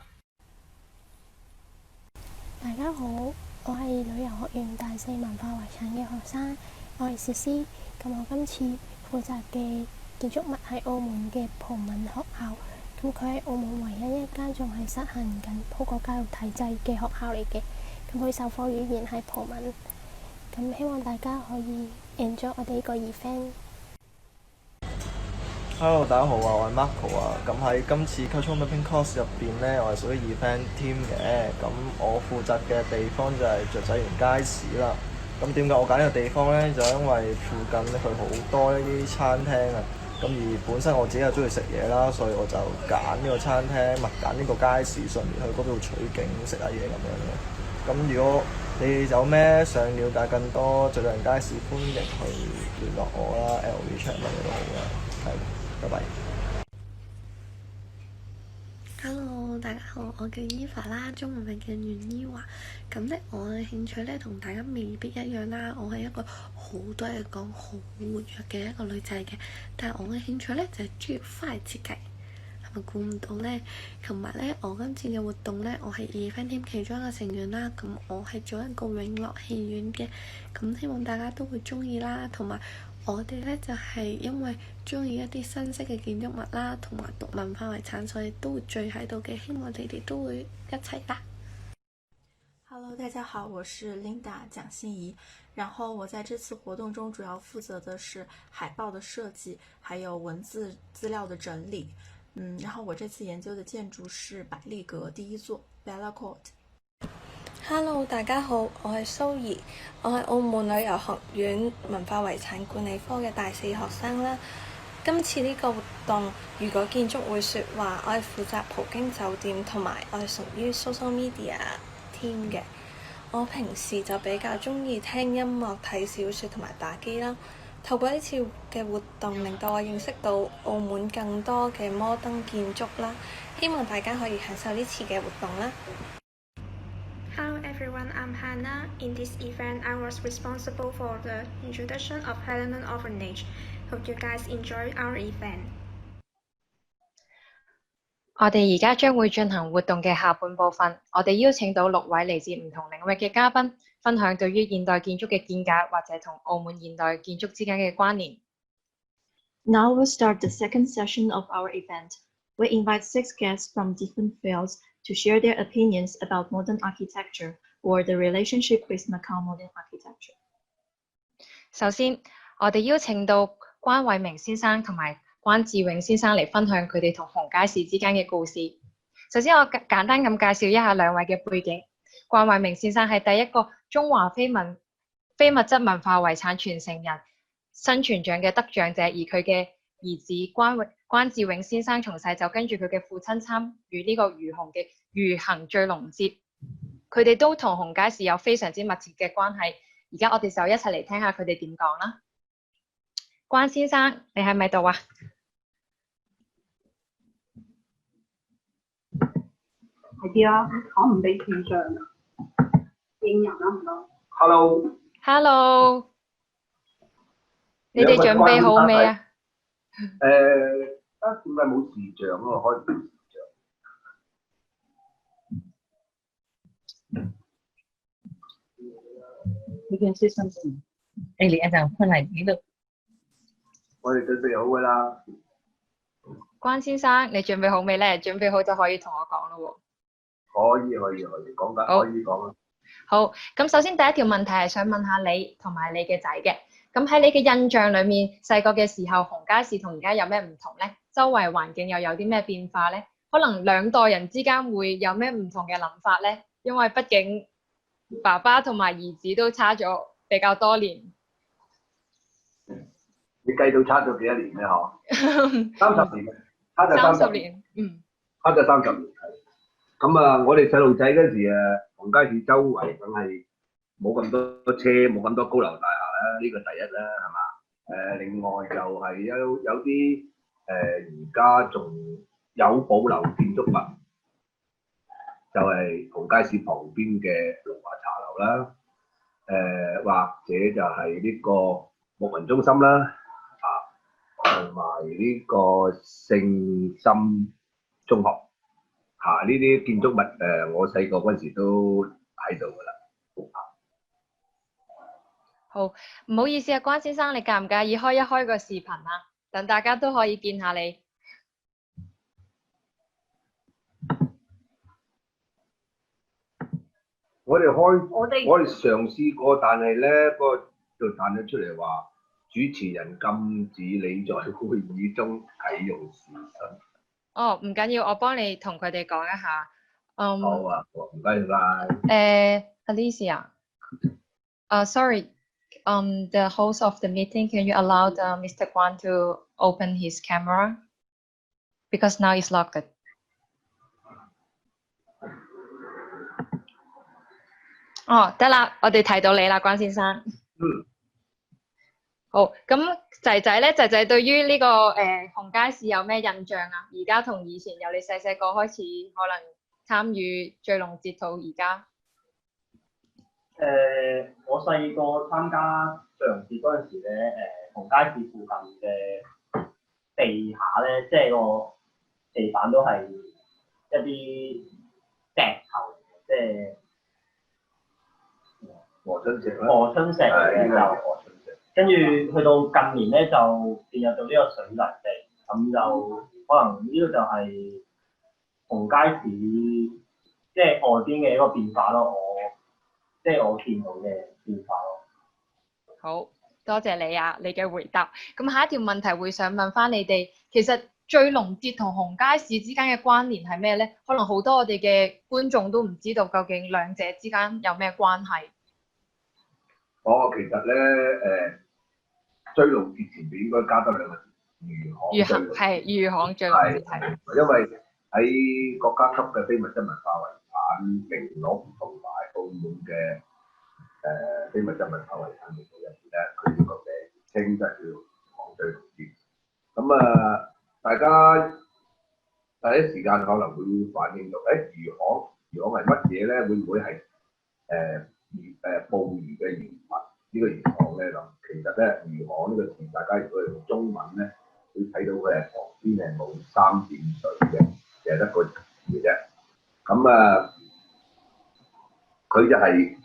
大家好，我係旅遊學院大四文化遺產嘅學生，我係詩詩。咁我今次負責嘅建築物係澳門嘅葡文學校，咁佢係澳門唯一一間仲係實行緊葡國教育體制嘅學校嚟嘅。咁佢授課語言係葡文，咁希望大家可以 enjoy 我哋呢個 event。Hello， 大家好啊，我係 Marco 啊。咁喺今次 Cultural Mapping Course 入邊呢，我係屬於 event team 嘅。咁我負責嘅地方就係雀仔園街市啦。咁點解我揀呢個地方呢？就因為附近佢好多一啲餐廳啊。咁而本身我自己又中意食嘢啦，所以我就揀呢個餐廳，揀呢個街市上面去嗰度取景食下嘢咁樣嘅。咁如果你有咩想了解更多雀仔園街市，歡迎去聯絡我啦 ，LV chat 乜嘢都好啦，係。拜拜。Hello， 大家好，我叫 Eva 啦，中文名叫袁依華。咁咧，我嘅興趣咧同大家未必一樣啦。我係一個好多嘢講、好活躍嘅一個女仔嘅，但係我嘅興趣咧就係中意花藝設計。係咪估唔到咧？同埋咧，我今次嘅活動咧，我係 event team 其中一個成員啦。咁我係做一個永樂戲院嘅，咁希望大家都會中意啦。同埋我哋咧就係因為中意一啲新式嘅建築物啦，同埋讀文化遺產，所以都會聚喺度嘅。希望你哋都會一齊啦。Hello， 大家好，我是 Linda 蒋欣怡。然后我在这次活动中主要负责的是海报的设计，还有文字资料的整理。然后我这次研究的建筑是百利阁第一座 Bella Court。Hello， 大家好，我係蘇怡，我係澳門旅遊學院文化遺產管理科嘅大四學生啦。今次呢個活動，如果建築會說話，我係負責葡京酒店，同埋我係屬於 social media team 嘅。我平時就比較中意聽音樂、睇小説同埋打機啦。透過呢次嘅活動，令到我認識到澳門更多嘅摩登建築啦。希望大家可以享受呢次嘅活動啦。Hello everyone, I'm Hannah. In this event, I was responsible for the introduction of Hellenic Orphanage. Hope you guys enjoy our event. 我哋而家將會進行活動嘅下半部分，我哋邀請到6位嚟自唔同領域嘅嘉賓，分享對於現代建築嘅見解，或者同澳門現代建築之間嘅關聯。Now we'll start the second session of our event. We invite 6 guests from different fields to share their opinions about modern architecture or the relationship with Macau modern architecture. 首先，我哋邀請到關偉明先生同埋關志永先生嚟分享佢哋同紅街市之間嘅故事。首先，我簡單咁介紹一下兩位嘅背景。關偉明先生係第一個中華非物質文化遺產傳承人生存獎嘅得獎者，而佢嘅兒子關志永先生從細就跟住佢嘅父親參與呢個魚行醉龍節，佢哋都同紅街市有非常之密切嘅關係。而家我哋就一齊嚟聽下佢哋點講啦。關先生，你喺咪度啊？係啲啦，可唔俾轉帳啊？應人啦唔該。Hello， Hello，你哋準備好未啊？點解冇視像啊？開唔到視像。你件先生先，你一陣翻嚟呢度。我哋準備好㗎啦。關先生，你準備好未咧？準備好就可以同我講咯喎。可以，講緊可以講啦。好，咁首先第一條問題係想問下你同埋你嘅仔嘅。咁喺你嘅印象裏面，細個嘅時候紅街市同而家有咩唔同咧？周圍環境又有啲咩變化咧？可能兩代人之間會有咩唔同嘅諗法咧？因為畢竟爸爸同埋兒子都差咗比較多年。你計到差咗幾多年咧？嗬？30年，差咗30年，差咗30年係。咁啊，我哋細路仔嗰時紅街市周圍梗係冇咁多車，冇咁多高樓大廈啦，呢個第一啦，係嘛？另外就係有啲而家仲有保留建築物，就係紅街市旁邊嘅龍華茶樓啦，或者就係呢個牧民中心啦，同埋呢個聖心中學。呢啲建築物我細個嗰陣時都喺度㗎啦。好，唔好意思啊，關先生，你介唔介意開一開個視頻啊？等大家都可以見下你。我哋嘗試過，但係咧就彈咗出嚟話，主持人禁止你在會議中啟用視訊。哦，唔緊要，我幫你同佢哋講一下。好啊，唔該晒。Alicia， sorry， the host of the meeting, can you allow Mr. Guan to open his camera? Because now it's locked. 哦，得啦，我哋睇到你啦，關先生。好，咁仔仔對於呢個紅街市有咩印象啊？而家同以前由你細個開始可能參與醉龍節到而家。我細個參加醉龍節嗰陣時咧，紅街市附近嘅地下咧，即係個地板都係一啲石頭，即係禾春石啦。禾春石嚟嘅就。跟住去到近年咧，就變入到呢個水泥地，咁就可能呢個就係紅街市即係外邊嘅一個變化咯。我見到嘅變化咯。好多謝你啊，你嘅回答。咁下一條問題會想問翻你哋，其實醉龍節同紅街市之間嘅關聯係咩咧？可能好多我哋嘅觀眾都唔知道究竟兩者之間有咩關係。其實咧醉龍節前邊應該加多兩個字，魚行醉龍節係。因為喺國家級嘅非物質文化遺產名錄同埋澳門嘅非物質文化遺產名錄入邊咧，佢呢個名稱就係叫魚行醉龍節。咁大家第一時間可能會反映到，魚行係乜嘢咧？會唔會係捕魚嘅漁民？呢個魚行咧咁，其實咧魚行呢個字，大家如果用中文咧，會睇到佢係旁邊係冇三點水嘅，淨係得個字嘅啫。咁佢就係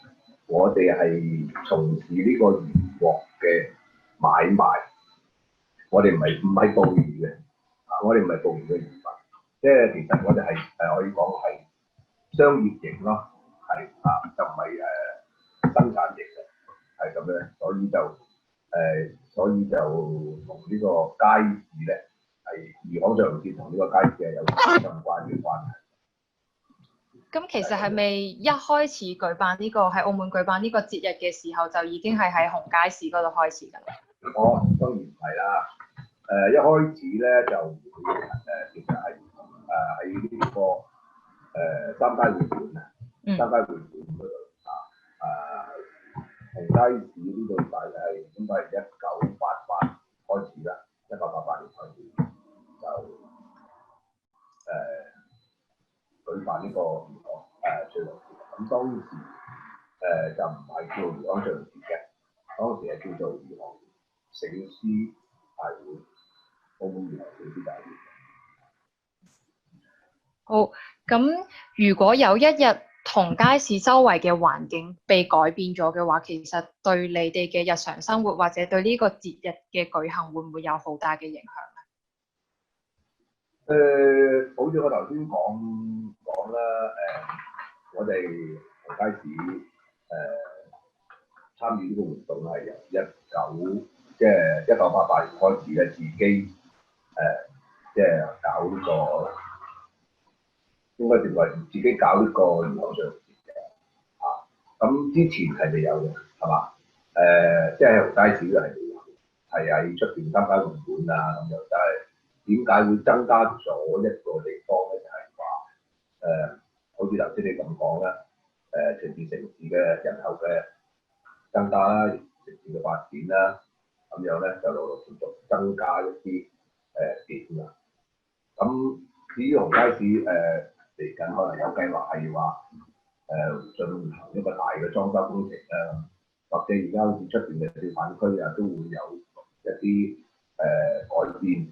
我哋係從事呢個漁獲嘅買賣，我哋唔係捕魚嘅，我哋唔係捕魚嘅漁民，即係其實我哋係可以講係商業型咯，就唔係生產型嘅。係咁樣，所以就同呢個街市咧，係魚行醉龍節同呢個街市係有相關嘅關係。咁其實係咪一開始舉辦呢個喺澳門舉辦呢個節日嘅時候，就已經係喺紅街市嗰度開始㗎啦？當然唔係啦。一開始咧就會其實係喺呢個三街會館啊，三街會館嗰度紅街市呢度大概係應該係1988開始啦，1988年開始就舉辦呢個醉龍節。咁當時就唔係叫魚行上節嘅，當時係叫做魚行醒獅大會，澳門魚行醒獅大會。好，咁如果有一日同街市周圍嘅環境被改變咗嘅話，其實對你哋嘅日常生活或者對呢個節日嘅舉行會唔會有好大嘅影響咧？好似我頭先講啦，我哋同街市參與呢個活動係由1988年開始咧，自己即係搞呢個。應該點話？自己搞呢個魚行上節嘅，咁之前係未有嘅，係嘛？即係喺街市都係未有，係喺出邊參加龍館啊咁樣。但係點解會增加咗一個地方咧？就係話好似頭先你咁講啦，隨住城市嘅人口嘅增加啦，城市嘅發展啦，咁樣咧就陸陸續續增加一啲點啦。咁至於紅街市嚟緊可能有計劃係話進行一個大嘅裝修工程啦，或者而家好似出邊嘅小販區啊，都會有一啲改變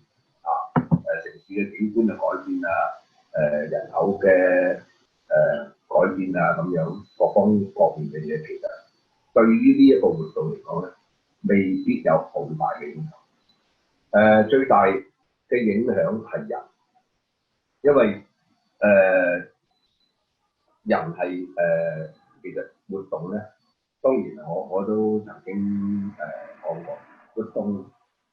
城市嘅景觀嘅改變啊，人口嘅改變啊咁樣各方各面嘅嘢，其實對於呢一個活動嚟講咧，未必有好大嘅影響。最大嘅影響係人，因為人係其實活動咧，當然我都曾經講過，活動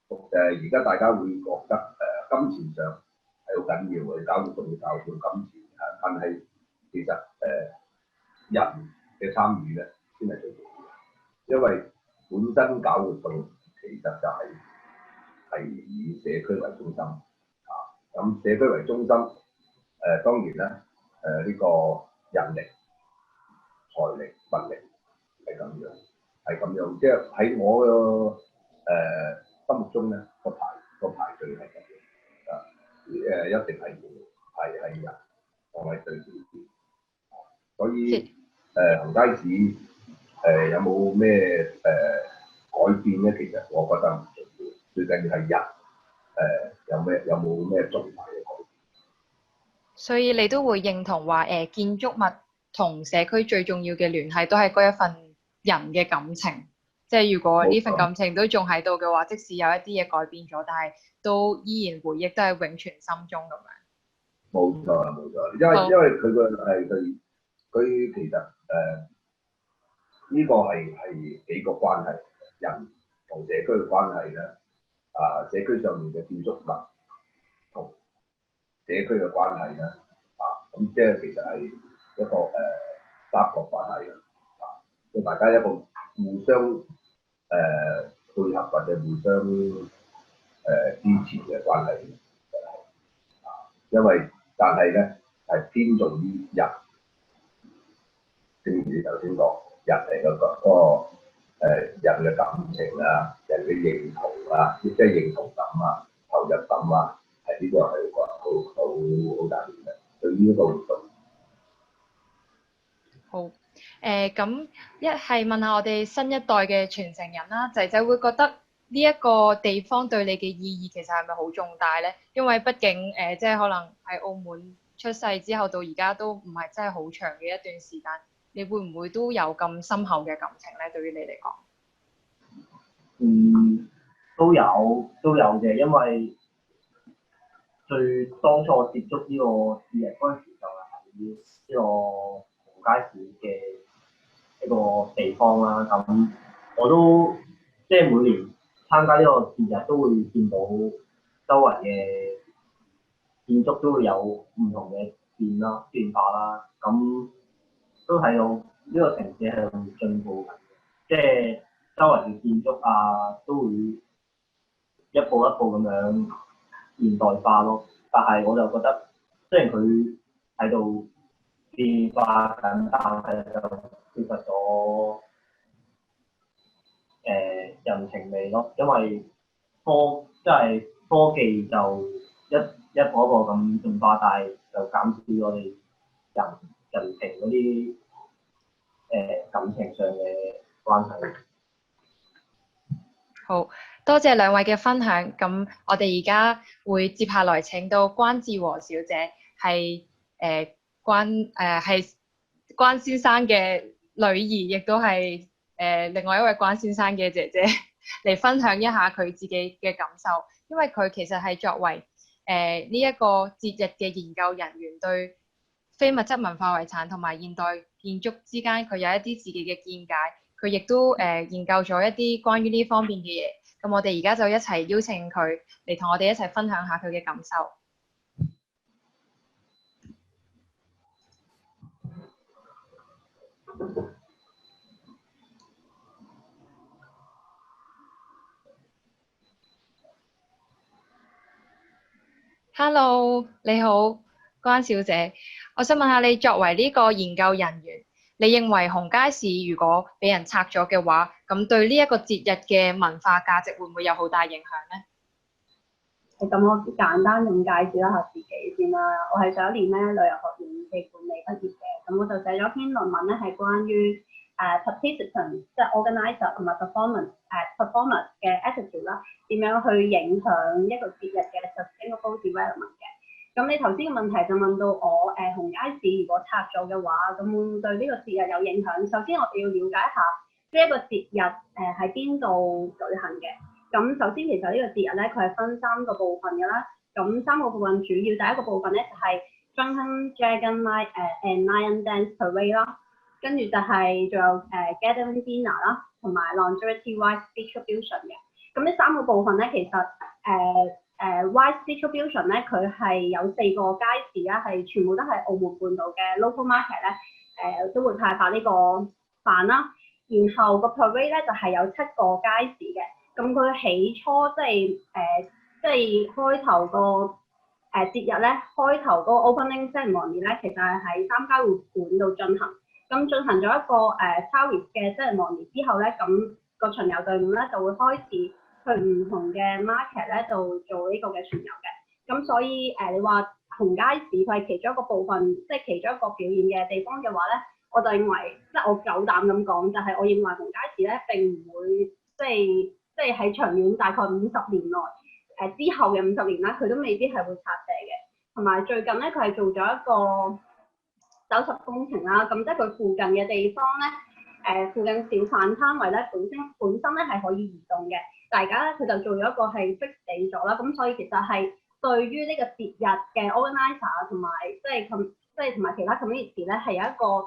而家大家會覺得金錢上係好緊要嘅，搞活動要金錢但係其實人嘅參與咧先係最重要，因為本身搞活動其實就係以社區為中心咁社區為中心當然啦。呢個人力、財力、物力係咁樣，即係喺我嘅心目中咧，個排序係咁樣一定係人我係最重要，所以紅街市有冇咩改變咧？其實我覺得唔重要，最緊要係人有冇咩重大嘅改變。所以你都會認同話建築物同社區最重要嘅聯繫都係嗰一份人嘅感情，即係如果呢份感情都仲喺度嘅話，即使有一啲嘢改變咗，但係都依然回憶都係永存心中咁樣。冇錯啦，冇錯，因為佢個係佢其實呢個係幾個關係，人同社區嘅關係咧，社區上面嘅建築物同社區嘅關係咧，咁即係其實係一個三角關係嘅，即係大家一個互相配合或者互相支持嘅關係，因為但係咧係偏重於人，正如你頭先講，人嚟嗰個人嘅感情啊，人嘅認同啊，即係認同感啊、投入感啊。呢個係好大影響，對於呢個活動。好，咁一係問下我哋新一代嘅傳承人啦，仔仔會覺得呢一個地方對你嘅意義其實係咪好重大咧？因為畢竟即係可能喺澳門出世之後到而家都唔係真係好長嘅一段時間，你會唔會都有咁深厚嘅感情咧？對於你嚟講？都有嘅，因為當初我接觸呢個節日嗰陣時，就係喺呢個紅街市嘅一個地方啦。咁我都即係每年參加呢個節日，都會見到周圍嘅建築都會有唔同嘅變化啦。咁都睇到呢個城市係會進步緊，即係周圍嘅建築啊，都會一步一步咁樣現代化咯，但係我就覺得，雖然佢喺度變化緊，但係就缺乏咗人情味咯，因為科技就一步一步咁進化，但係就減少我哋人情嗰啲感情上嘅關係。好多謝兩位嘅分享。咁我哋而家會接下來請到關志和小姐，係關先生嘅女兒，亦都係另外一位關先生嘅姐姐嚟分享一下佢自己嘅感受。因為佢其實係作為呢一個節日嘅研究人員，對非物質文化遺產同埋現代建築之間，佢有一啲自己嘅見解。佢亦都研究咗一啲關於呢方面嘅嘢。咁我哋而家就一齊邀請佢嚟同我哋一齊分享下佢嘅感受。Hello， 你好，關小姐。我想問下你，作為呢個研究人員，你認為紅街市如果俾人拆咗嘅話，咁對呢一個節日嘅文化價值會唔會有好大影響呢？咁我簡單咁介紹一下自己先啦。我係上一年咧旅遊學院嘅管理畢業嘅，咁我就寫咗篇論文咧，係關於participant 即係 organizer 同埋 performance 嘅 attitude 啦，點樣去影響一個節日嘅 sustainable development 嘅。咁你頭先嘅問題就問到我紅街市如果拆咗嘅話，咁會唔會對呢個節日有影響？首先我哋要了解一下呢一個節日喺邊度舉行嘅。咁首先其實呢個節日咧，佢係分3個部分嘅啦。咁3個部分主要第一個部分咧就係 Drunken Dragon Night and Lion Dance Parade 啦，跟住就係仲有Gathering Dinner 啦，同埋 Longevity Wise Distribution 嘅。咁呢3個部分咧，其實Wise Distribution 咧，佢係有4個街市啦，係全部都係澳門半島嘅 local market 咧，都會派發呢個飯啦。然後個 parade 咧就係有7個街市嘅。咁佢起初即係開頭個節日咧，開頭嗰個 opening ceremony 咧，其實係喺三街會館度進行。咁進行咗一個service 嘅 ceremony 之後咧，咁個巡遊隊伍咧就會開始去唔同嘅 market 咧度做呢個嘅巡遊嘅。咁所以你話紅街市佢係其中一個部分，即係其中一個表演嘅地方嘅話咧，我就認為即係我夠膽咁講，就係我認為紅街市咧並唔會即係喺長遠大概50年內之後嘅50年啦，佢都未必係會拆卸嘅。同埋最近咧，佢係做咗一個手術工程啦，咁即係佢附近嘅地方咧，附近小販攤位咧本身咧係可以移動嘅，大家咧佢就做咗一個係 fix 死咗啦，咁所以其實係對於呢個節日嘅 organizer 同埋即係同埋其他 community 咧係有一個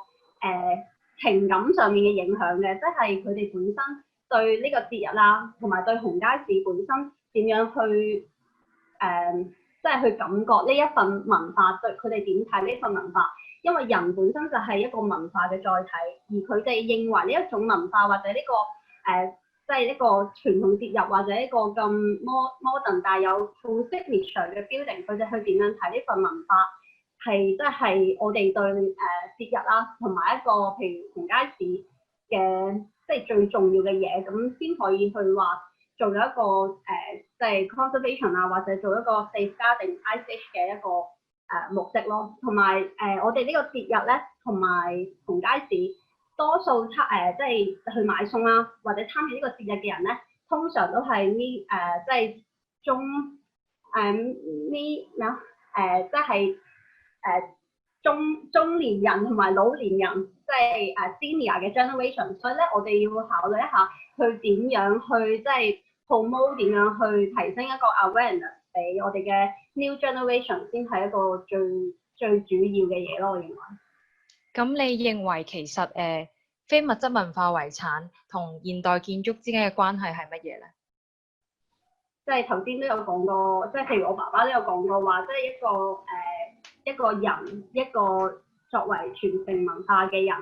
情感上面嘅影響嘅，即係佢哋本身對呢個節日啦，同埋對紅街市本身點樣去即係去感覺呢一份文化，對佢哋點睇呢份文化，因為人本身就係一個文化嘅載體，而佢哋認為呢一種文化或者呢個即係一個傳統節日或者一個咁 modern 但有 full signature 嘅 building， 佢哋去點樣睇呢份文化係即係我哋對節日啦，同埋一個譬如紅街市嘅即係最重要嘅嘢，咁先可以去話做咗一個即係 conservation 啊，或者做一個 safeguarding ICH 嘅一個目的咯。同埋我哋呢個節日咧，同埋紅街市多數即係去買餸啦，或者參與呢個節日嘅人咧，通常都係即係即係中年人同埋老年人，即係senior 嘅 generation， 所以咧我哋要考慮一下，去點樣去即係 promote， 點樣去提升一個 awareness 俾我哋嘅 new generation， 先係一個最主要嘅嘢咯，我認為。咁你認為其實非物質文化遺產同現代建築之間嘅關係係乜嘢咧？即係頭先都有講過，即係譬如我爸爸都有講過話，即係一個人一個作為傳承文化嘅人，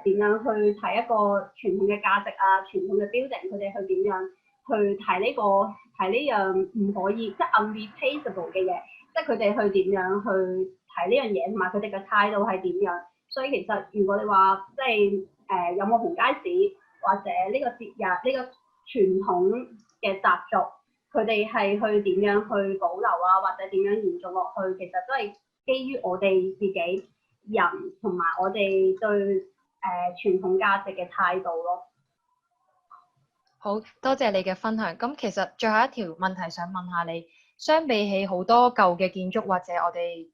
點樣去睇一個傳統嘅價值啊，傳統嘅 building， 佢哋去點樣去睇呢樣唔可以即係 unreplaceable 嘅嘢，即係佢哋去點樣去睇呢樣嘢，同埋佢哋嘅態度係點樣。所以其實如果你話即係有冇紅街市或者呢個節日呢個傳統嘅習俗，佢哋係去點樣去保留啊，或者點樣延續落去，其實都係基於我哋自己人同埋我哋對傳統價值嘅態度咯。好多謝你嘅分享。咁其實最後一條問題想問下你，相比起好多舊嘅建築或者我哋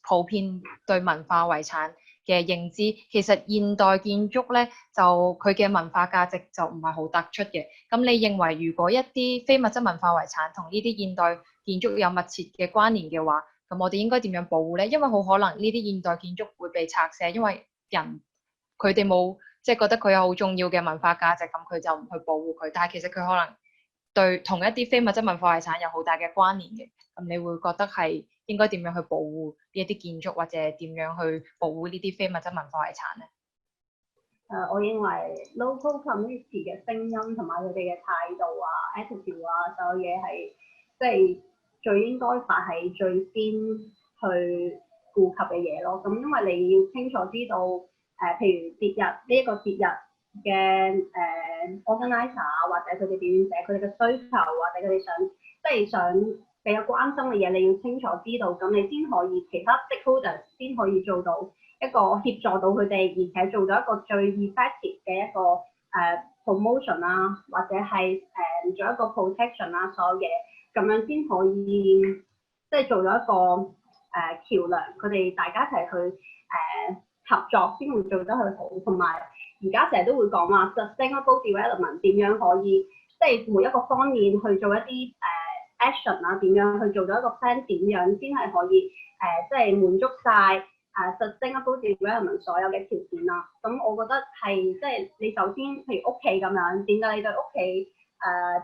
普遍對文化遺產嘅認知，其實現代建築咧就佢嘅文化價值就唔係好突出嘅。咁你認為如果一啲非物質文化遺產同呢啲現代建築有密切嘅關聯嘅話，咁我哋應該點樣保護咧？因為好可能呢啲現代建築會被拆卸，因為人佢哋冇即係覺得佢有好重要嘅文化價值，咁佢就唔去保護佢。但係其實佢可能對同一啲非物質文化遺產有好大嘅關聯嘅。咁你會覺得係應該點樣去保護呢一啲建築，或者點樣去保護呢啲非物質文化遺產咧？我認為 local community 嘅聲音同埋佢哋嘅態度啊、attitude 啊，所有嘢係即係最應該發喺最先去顧及嘅嘢咯。咁因為你要清楚知道譬如節日呢一個節日嘅organizer 啊，或者佢哋表演者佢哋嘅需求，或者佢哋想比較關心嘅嘢，你要清楚知道，咁你先可以其他 stakeholders 先可以做到一個協助到佢哋，而且做到一個最 effective 嘅一個promotion 啊，或者係做一個 protection 啊，所有嘢咁樣先可以即係做咗一個橋梁，佢哋大家一齊去合作先會做得佢好。同埋而家成日都會講話 sustainable development 點樣可以即係每一個方面去做一啲action 啊，點樣去做到一個 plan， 點樣先係可以即係滿足晒sustainable development 所有嘅條件啦。咁我覺得係即係你首先譬如屋企咁樣，點解你對屋企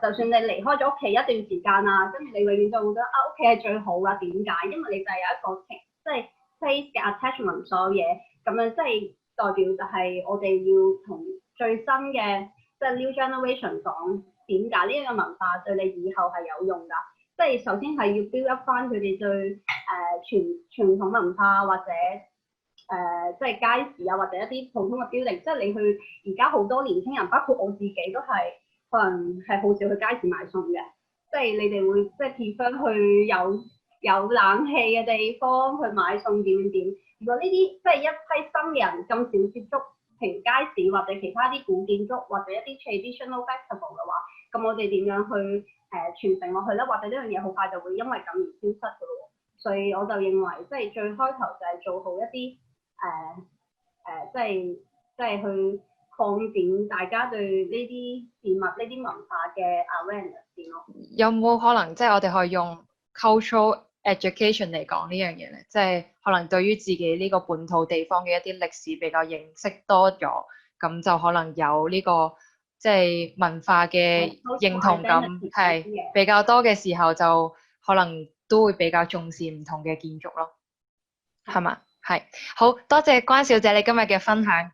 就算你離開咗屋企一段時間啊，跟住你永遠就會覺得屋企係最好啦。點解？因為你就係有一個即係 place 嘅 attachment 所有嘢，咁樣即係代表就係我哋要同最新嘅即係 new generation 講。點解呢一個文化對你以後係有用㗎？即係首先係要 build up 翻佢哋對傳統文化或者即係街市啊，或者一啲普通嘅 building。即係你去而家好多年輕人，包括我自己都係可能係好少去街市買餸嘅。即係你哋會即係 prefer 去有冷氣嘅地方去買餸點。如果呢啲即係一批新嘅人咁少接觸譬如街市或者其他啲古建築或者一啲 traditional festival 嘅話，咁我哋點樣去傳承落去咧？或者呢樣嘢好快就會因為咁而消失㗎咯。所以我就認為即係最開頭就係做好一啲即係去擴展大家對呢啲事物、呢啲文化嘅 awareness 先咯。有冇可能即係我哋可以用 cultural education 嚟講呢樣嘢咧？即係可能對於自己呢個本土地方嘅一啲歷史比較認識多咗，咁就可能有呢個即係文化嘅認同感係比較多嘅時候，就可能都會比較重視唔同嘅建築咯，係嘛？係，好多謝關小姐你今日嘅分享，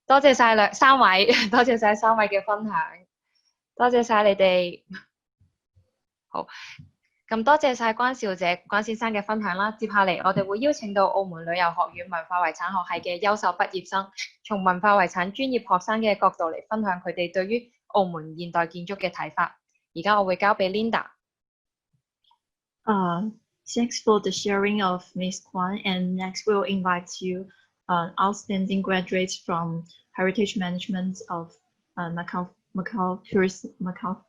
多謝晒三位，多謝晒三位嘅分享，多謝晒你哋。好。咁多謝晒關小姐、關先生嘅分享啦。接下嚟我哋會邀請到澳門旅遊學院文化遺產學系嘅優秀畢業生，從文化遺產專業學生嘅角度嚟分享佢哋對於澳門現代建築嘅睇法。而家我會交俾 Linda。Thanks for the sharing of Ms. Kwan, and next we'll invite you outstanding graduates from Heritage Management of Macau Tourism Macau.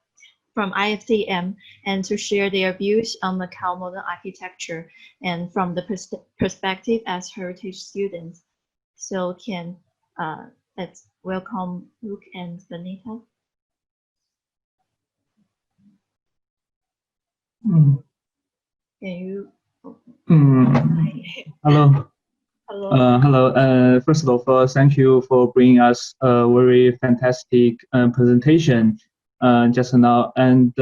From IFTM, and to share their views on Macau modern architecture and from the perspective as heritage students. So let's welcome Luke and Benita. Can you? Hello. Hello. Hello. First of all, thank you for bringing us a very fantastic presentation. Just now, and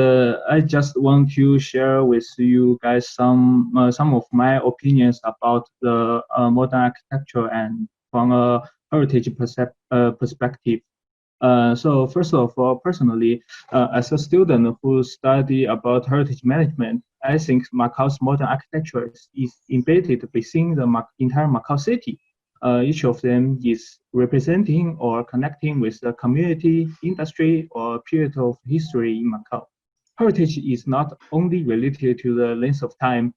I just want to share with you guys some of my opinions about the modern architecture and from a heritage perspective. So first of all, personally, as a student who study about heritage management, I think Macau's modern architecture is embedded within the entire Macau city. Each of them is representing or connecting with the community, industry, or period of history in Macau. Heritage is not only related to the length of time,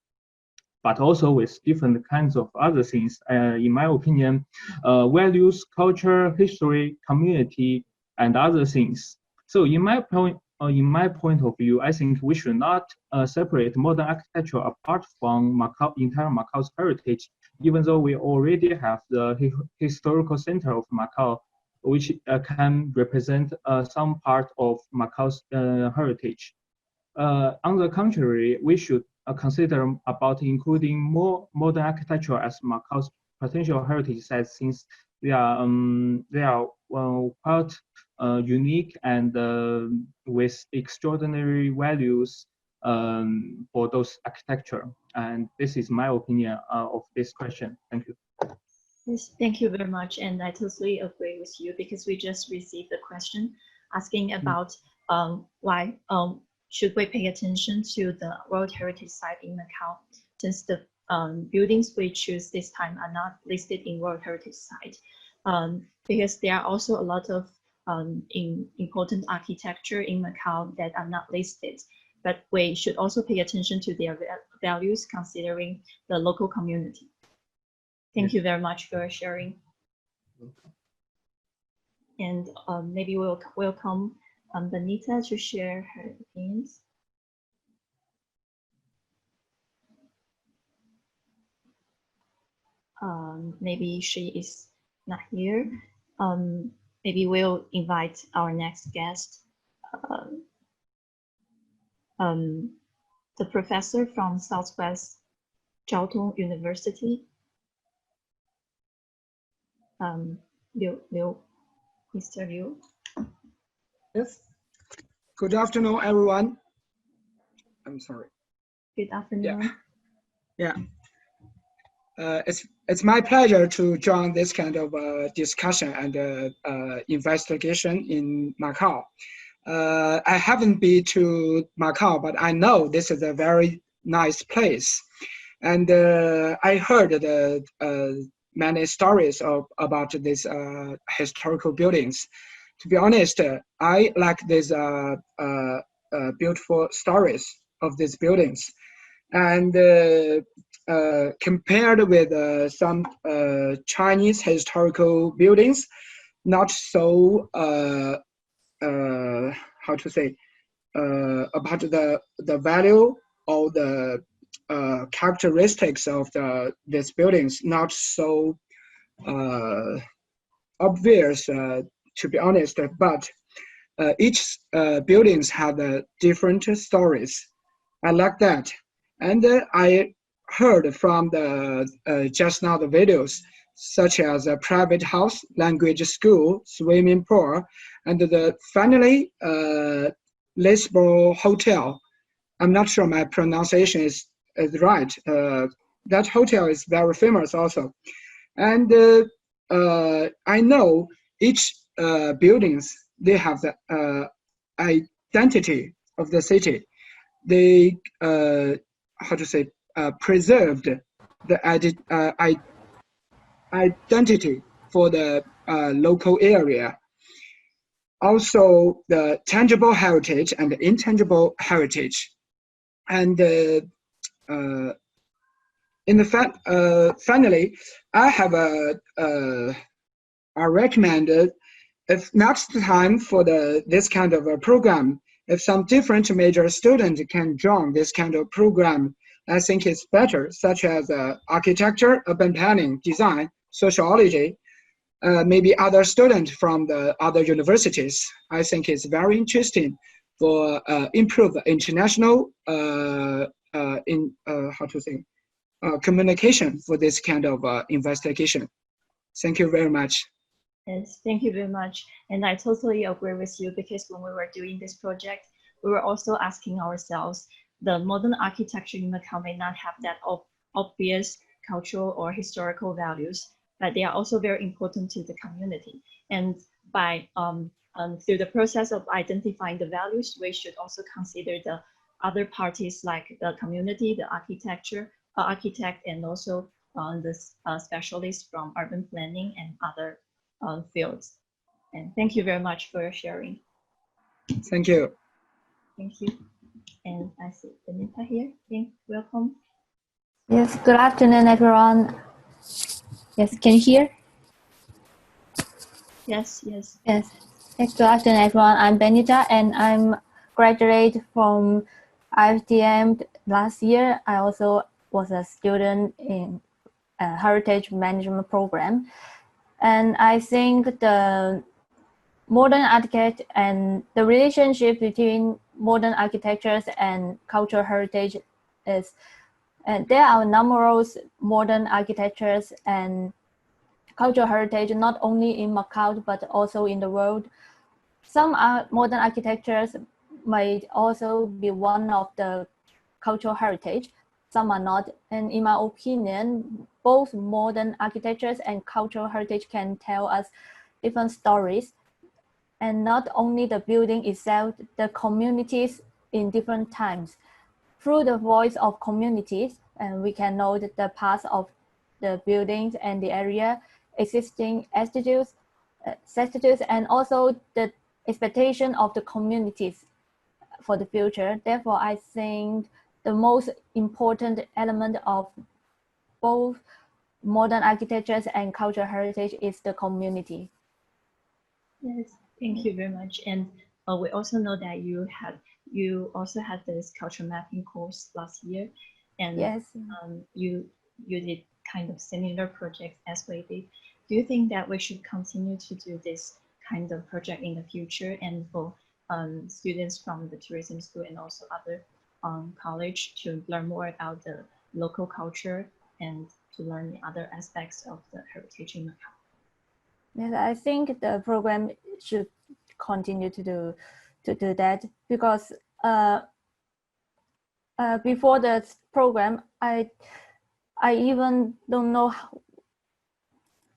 but also with different kinds of other things. In my opinion, values, culture, history, community, and other things. So in my point of view, I think we should not separate modern architecture apart from entire Macau's heritage, even though we already have the historical center of Macau, which can represent some part of Macau's heritage. On the contrary, we should consider about including more modern architecture as Macau's potential heritage sites, since they are quite unique and with extraordinary values for those architecture. And this is my opinion of this question. Thank you. Yes, thank you very much. And I totally agree with you, because we just received a question asking about why should we pay attention to the World Heritage Site in Macau, since the buildings we choose this time are not listed in World Heritage Site, because there are also a lot of important architecture in Macau that are not listed, but we should also pay attention to their values considering the local community. Thank you very much for sharing. And maybe we'll welcome Benita to share her opinions. Maybe she is not here. Maybe we'll invite our next guest, the professor from Southwest Jiao University, Mr. Liu. Yes. Good afternoon, everyone. I'm sorry. Good afternoon. Yeah. It's my pleasure to join this kind of discussion and investigation in Macau. I haven't been to Macau, but I know this is a very nice place. And I heard many stories about these historical buildings. To be honest, I like these beautiful stories of these buildings. And compared with some Chinese historical buildings, not so how to say about the value or the characteristics of these buildings, not so obvious, to be honest. But each buildings have different stories. I like that. And I heard from the just now the videos, such as a private house, language school, swimming pool, and the finally Lisbon Hotel. I'm not sure my pronunciation is right. That hotel is very famous also. And I know each buildings, they have the identity of the city. They how to say preserved the identity for the local area. Also the tangible heritage and the intangible heritage. And in the fact, finally, I have I recommended, if next time for this kind of a program, if some different major student can join this kind of program, I think it's better, such as architecture, urban planning, design, sociology, maybe other students from the other universities. I think it's very interesting for improve international how to say communication for this kind of investigation. Thank you very much. Yes, thank you very much. And I totally agree with you, because when we were doing this project, we were also asking ourselves, the modern architecture in Macau may not have that obvious cultural or historical values, but they are also very important to the community. And by through the process of identifying the values, we should also consider the other parties like the community, the architect, and also the specialists from urban planning and other fields. And thank you very much for sharing. Thank you. Thank you. And I see Benita here. Welcome. Yes, good afternoon, everyone. Yes, can you hear? Yes, yes. Yes. Yes, good afternoon, everyone. I'm Benita, and I'm graduate from IFTM last year. I also was a student in a heritage management program, and I think the modern architect and the relationship between modern architectures and cultural heritage is, and there are numerous modern architectures and cultural heritage not only in Macau but also in the world. Some modern architectures might also be one of the cultural heritage. Some are not. And in my opinion, both modern architectures and cultural heritage can tell us different stories. And not only the building itself, the communities in different times. Through the voice of communities, and we can know the past of the buildings and the area, existing attitudes, and also the expectation of the communities for the future. Therefore, I think the most important element of both modern architectures and cultural heritage is the community. Yes, thank you very much. And we also know that you also had this cultural mapping course last year, and yes, you did kind of similar projects as we did. Do you think that we should continue to do this kind of project in the future, and for students from the tourism school and also other college to learn more about the local culture and to learn other aspects of the heritage in Macau? Yes, I think the program should continue to do that, because before the program, I even don't know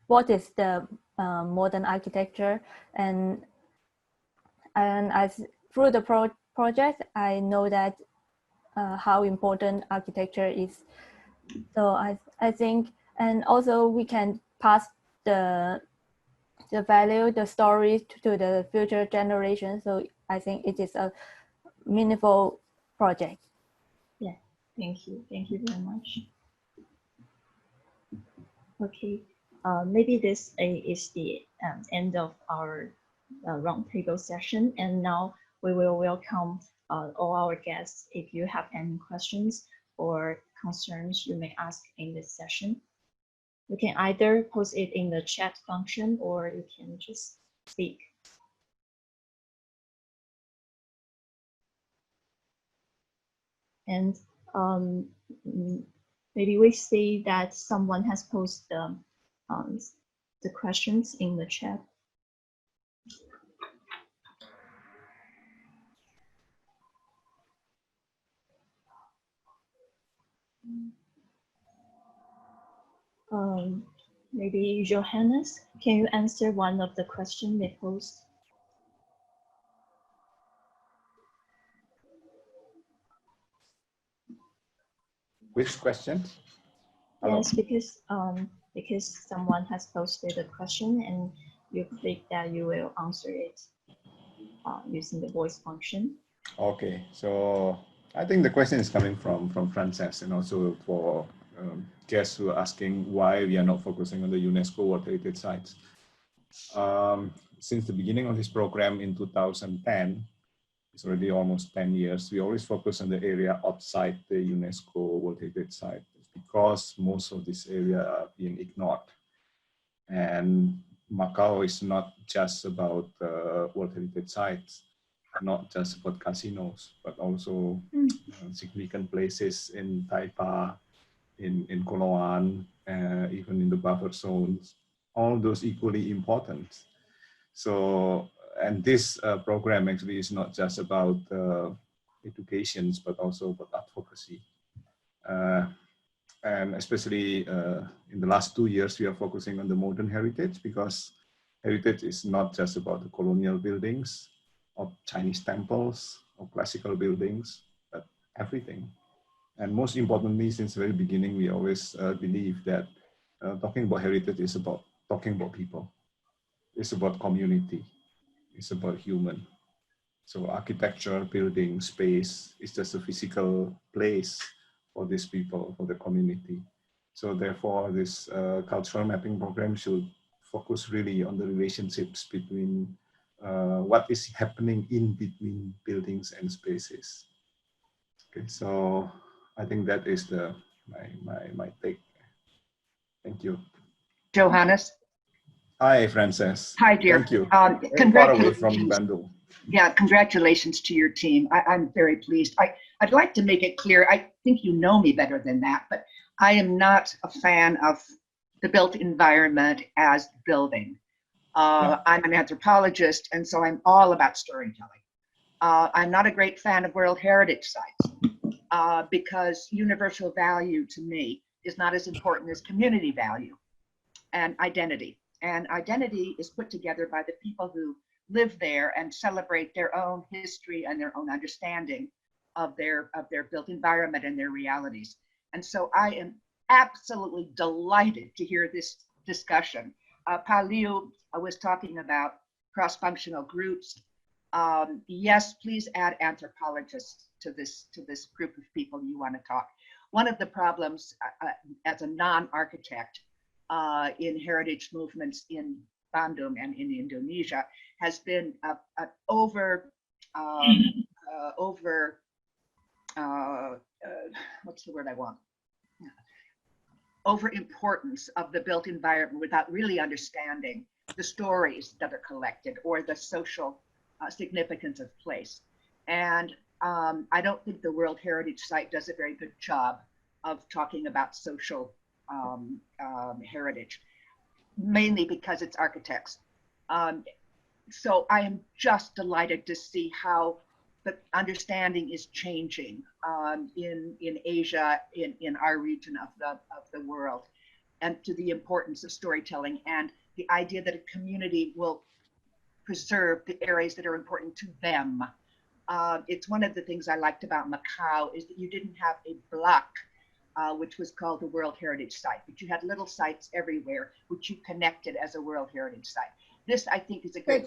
what is the modern architecture, and through the project, I know that how important architecture is. So I think, and also we can pass the value, the story to the future generation. So I think it is a meaningful project. Yeah, thank you very much. Okay, maybe this is the end of our roundtable session, and now we will welcome all our guests. If you have any questions or concerns you may ask in this session, you can either post it in the chat function or you can just speak. And maybe we see that someone has posted the questions in the chat. Maybe Johannes, can you answer one of the questions they posed? Which question? Yes, because someone has posted a question and you click that you will answer it using the voice function. Okay, so I think the question is coming from Frances, and also for guests who are asking why we are not focusing on the UNESCO World Heritage Sites. Since the beginning of this program in 2010, it's already almost 10 years, we always focus on the area outside the UNESCO World Heritage Site, because most of this area are being ignored. And Macau is not just about World Heritage Sites, not just about casinos, but also significant places in Taipa, in Koloan, even in the buffer zones, all those equally important. So, and this program actually is not just about education, but also about advocacy. And especially in the last 2 years, we are focusing on the modern heritage, because heritage is not just about the colonial buildings or Chinese temples or classical buildings, but everything. And most importantly, since the very beginning, we always believe that talking about heritage is about talking about people. It's about community. It's about human. So architecture, building, space is just a physical place for these people, for the community. So therefore, this cultural mapping program should focus really on the relationships between what is happening in between buildings and spaces. Okay, so I think that is my take. Thank you. Johannes. Hi, Frances. Hi, dear. Thank you. Far away from Bandung. Yeah, congratulations to your team. I'm very pleased. I'd like to make it clear, I think you know me better than that, but I am not a fan of the built environment as building. I'm an anthropologist, and so I'm all about storytelling. I'm not a great fan of World Heritage Sites because universal value to me is not as important as community value and identity. And identity is put together by the people who live there and celebrate their own history and their own understanding of their built environment and their realities. And so I am absolutely delighted to hear this discussion. Pa Liu was talking about cross-functional groups. Yes, please add anthropologists to this group of people you want to talk. One of the problems as a non-architect in heritage movements in Bandung and in Indonesia has been an what's the word I want? Over importance of the built environment without really understanding the stories that are collected or the social significance of place. And I don't think the World Heritage Site does a very good job of talking about social heritage, mainly because it's architects. So I am just delighted to see how the understanding is changing in Asia, in our region of the world, and to the importance of storytelling and the idea that a community will preserve the areas that are important to them. It's one of the things I liked about Macau is that you didn't have a block which was called the World Heritage Site, but you had little sites everywhere which you connected as a World Heritage Site. This, I think, is a good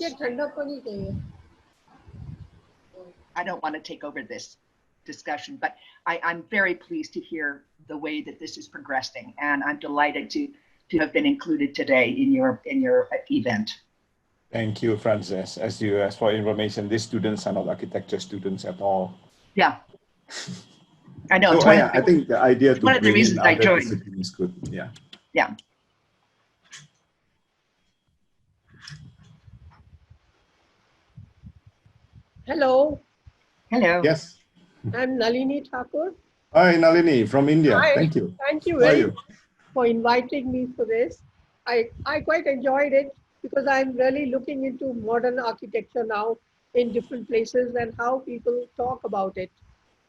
I don't want to take over this discussion, but I'm very pleased to hear the way that this is progressing, and I'm delighted to have been included today in your event. Thank you, Frances. As for information, these students are not architecture students at all. Yeah. I know. So I think the idea to one of the reasons I joined is good. Yeah. Yeah. Hello. Hello. Yes. I'm Nalini Thakur. Hi, Nalini from India. Hi. Thank you. Thank you How are very you? much for inviting me for this. I quite enjoyed it because I'm really looking into modern architecture now in different places and how people talk about it.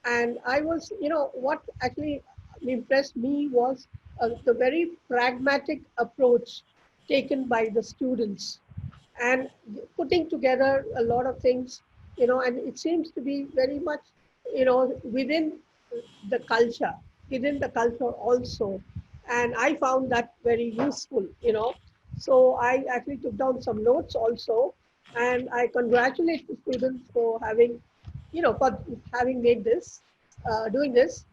And I was, what actually impressed me was the very pragmatic approach taken by the students and putting together a lot of things, and it seems to be very much, within the culture also. And I found that very useful, So I actually took down some notes also, and I congratulate the students for having, for having made this, doing this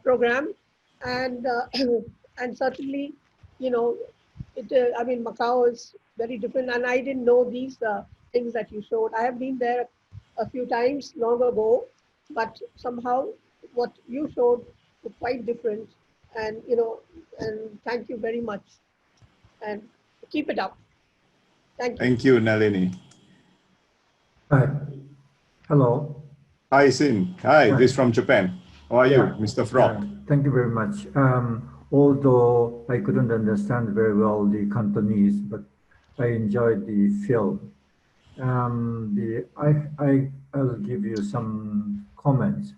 program, and and certainly, I mean, Macau is very different, and I didn't know these things that you showed. I have been there a few times long ago, but somehow what you showed was quite different, and and thank you very much, and keep it up. Thank you. Thank you, Nalini. Hi. Hello. Hi, Sin. Hi, Hi. this is from Japan. How are you, Mr. Frog? Thank you very much. Although I couldn't understand very well the Cantonese, but I enjoyed the film. I'll give you some comments.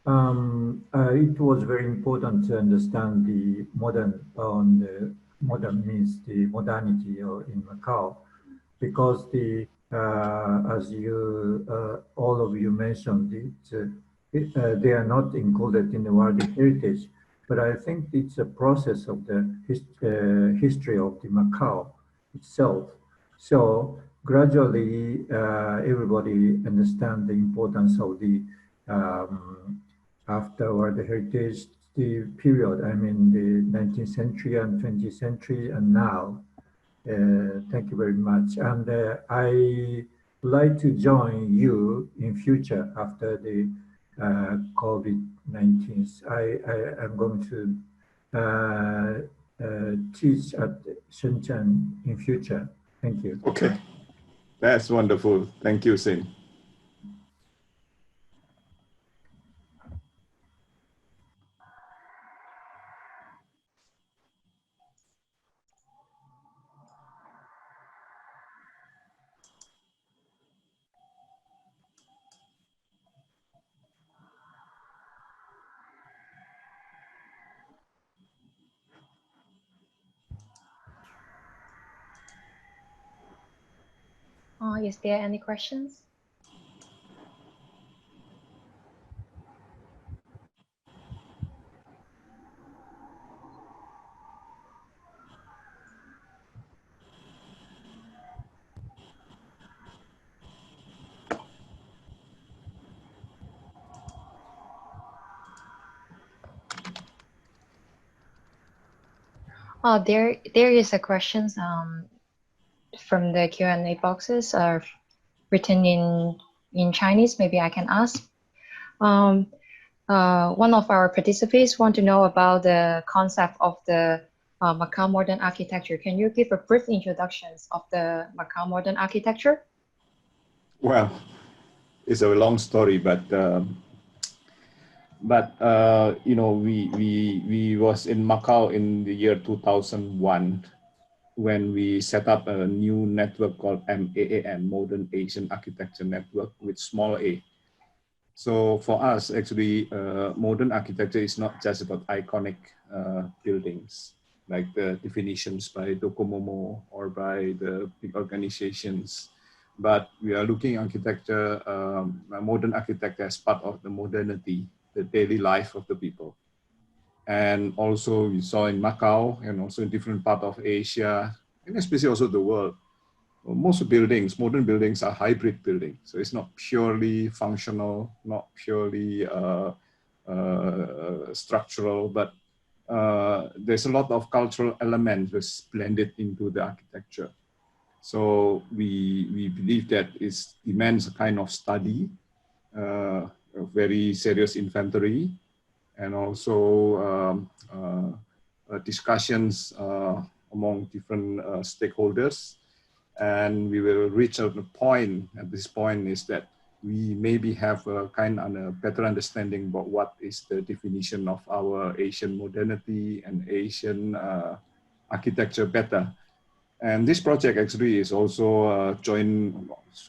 It was very important to understand the modern means the modernity in Macau, because as you all of you mentioned, they are not included in the World Heritage, but I think it's a process of the history of the Macau itself. So gradually, everybody understands the importance of the after World Heritage the period, I mean the 19th century and 20th century and now. Thank you very much. And I would like to join you in future after the COVID-19. I am going to teach at Shenzhen in future. Thank you. Okay, that's wonderful. Thank you, Sin. Is there any questions? There is a questions from the Q&A boxes written in Chinese. Maybe I can ask. One of our participants want to know about the concept of the Macau modern architecture. Can you give a brief introduction of the Macau modern architecture? Well, it's a long story, but you know, we was in Macau in the year 2001 when we set up a new network called MAAN, Modern Asian Architecture Network, with small a. So for us, actually, modern architecture is not just about iconic buildings, like the definitions by Docomomo or by the big organizations, but we are looking at architecture, modern architecture as part of the modernity, the daily life of the people. And also we saw in Macau and also in different parts of Asia, and especially also the world, most buildings, modern buildings are hybrid buildings. So it's not purely functional, not purely structural, but there's a lot of cultural elements that's blended into the architecture. So we believe that it demands a kind of study, a very serious inventory, and also discussions among different stakeholders. And we will reach a point at this point is that we maybe have a kind of a better understanding about what is the definition of our Asian modernity and Asian architecture better. And this project actually is also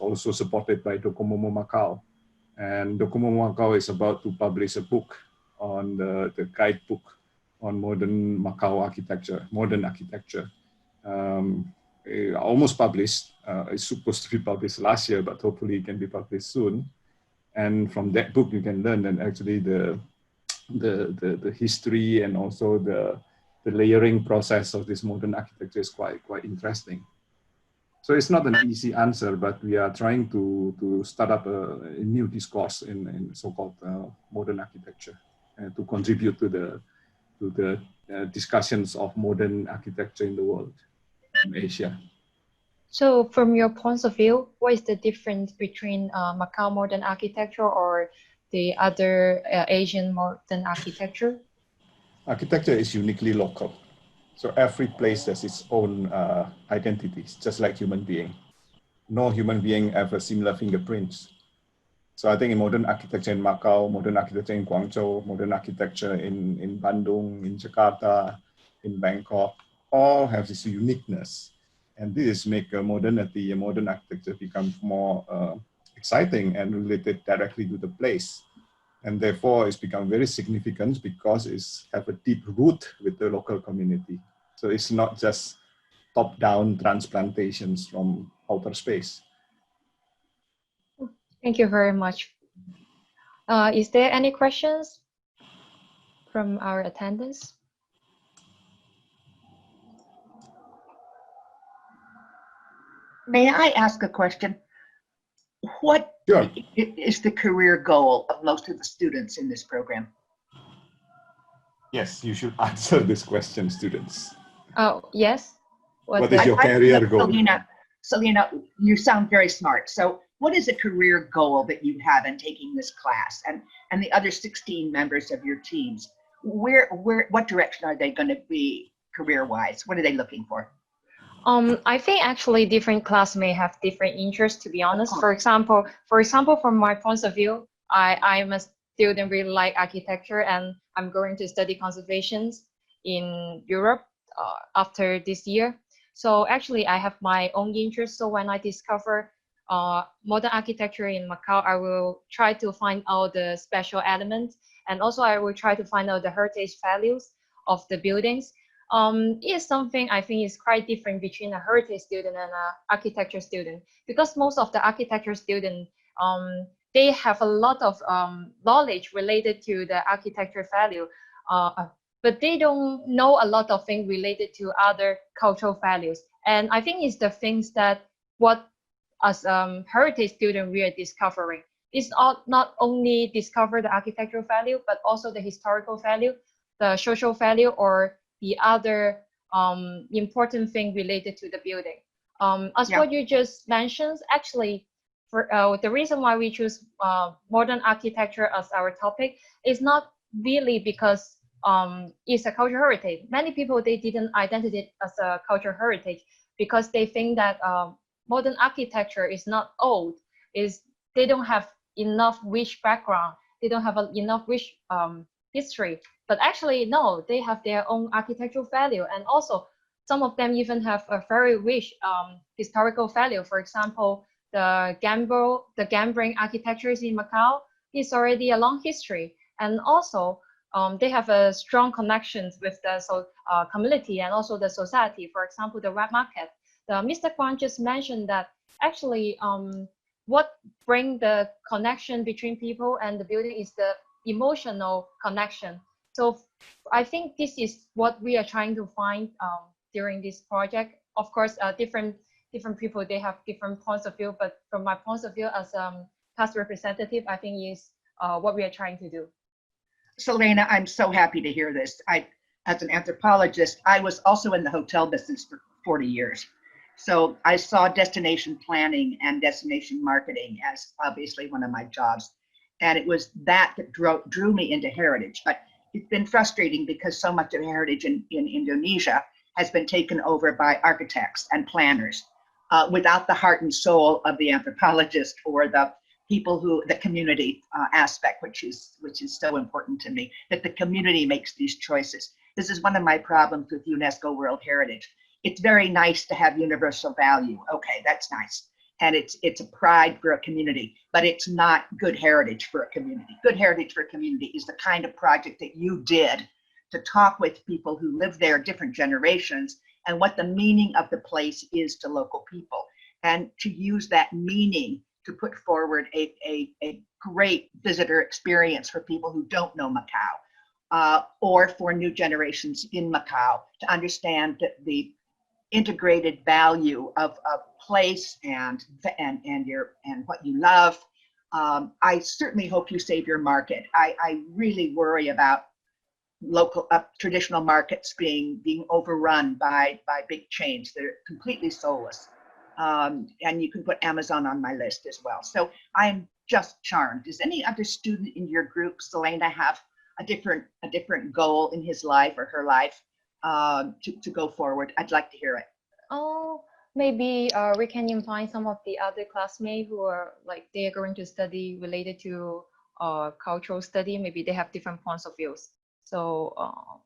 also supported by Docomomo Macau. And Docomomo Macau is about to publish a book on the guidebook on modern Macau architecture, modern architecture. Almost published. It's supposed to be published last year, but hopefully it can be published soon. And from that book, you can learn that actually the history and also the layering process of this modern architecture is quite interesting. So it's not an easy answer, but we are trying to start up a new discourse in so-called modern architecture and to contribute to the discussions of modern architecture in the world, in Asia. So from your point of view, what is the difference between Macau modern architecture or the other Asian modern architecture? Architecture is uniquely local. So every place has its own identities, just like human being. No human being have a similar fingerprints. So I think in modern architecture in Macau, modern architecture in Guangzhou, modern architecture in Bandung, in Jakarta, in Bangkok, all have this uniqueness. And this make modernity and modern architecture become more exciting and related directly to the place. And therefore it's become very significant because it's have a deep root with the local community. So it's not just top-down transplantations from outer space. Thank you very much. Is there any questions from our attendants? May I ask a question? What Sure. is the career goal of most of the students in this program? Yes, you should answer this question, students. Oh, yes. What is your career goal? Selena, you sound very smart. So what is a career goal that you have in taking this class, and the other 16 members of your teams? What direction are they going to be career-wise? What are they looking for? I think actually different class may have different interests, to be honest. For example, from my point of view, I'm a student really like architecture, and I'm going to study conservations in Europe after this year. So actually I have my own interest. So when I discover modern architecture in Macau, I will try to find out the special elements, and also I will try to find out the heritage values of the buildings. Is something I think is quite different between a heritage student and an architecture student, because most of the architecture students, they have a lot of knowledge related to the architecture value, but they don't know a lot of things related to other cultural values. And I think it's the things that what as heritage student we are discovering. It's not only discover the architectural value, but also the historical value, the social value, or the other important thing related to the building. As what you just mentioned, actually, for the reason why we choose modern architecture as our topic is not really because it's a cultural heritage. Many people, they didn't identify it as a cultural heritage because they think that modern architecture is not old, is they don't have enough rich background, they don't have enough rich history. But actually, no, they have their own architectural value, and also some of them even have a very rich historical value. For example, the gambling architectures in Macau is already a long history, and also they have a strong connections with the community and also the society. For example, the wet market. Mr. Kwan just mentioned that actually what bring the connection between people and the building is the emotional connection. So I think this is what we are trying to find during this project. Of course, different people, they have different points of view, but from my point of view as past representative, I think is what we are trying to do. Selena, I'm so happy to hear this. As an anthropologist, I was also in the hotel business for 40 years. So I saw destination planning and destination marketing as obviously one of my jobs. And it was that drew me into heritage. But it's been frustrating because so much of heritage in Indonesia has been taken over by architects and planners without the heart and soul of the anthropologist or the people the community aspect, which is so important to me, that the community makes these choices. This is one of my problems with UNESCO World Heritage. It's very nice to have universal value. Okay, that's nice. And it's a pride for a community, but it's not good heritage for a community. Good heritage for a community is the kind of project that you did to talk with people who live there, different generations, and what the meaning of the place is to local people, and to use that meaning to put forward a great visitor experience for people who don't know Macau, or for new generations in Macau to understand the integrated value of place and what you love. I certainly hope you save your market. I really worry about local traditional markets being overrun by big chains. They're completely soulless. And you can put Amazon on my list as well. So I'm just charmed. Does any other student in your group, Selena, have a different goal in his life or her life to go forward? I'd like to hear it. Oh, maybe we can invite some of the other classmates who are like they are going to study related to cultural study. Maybe they have different points of views. So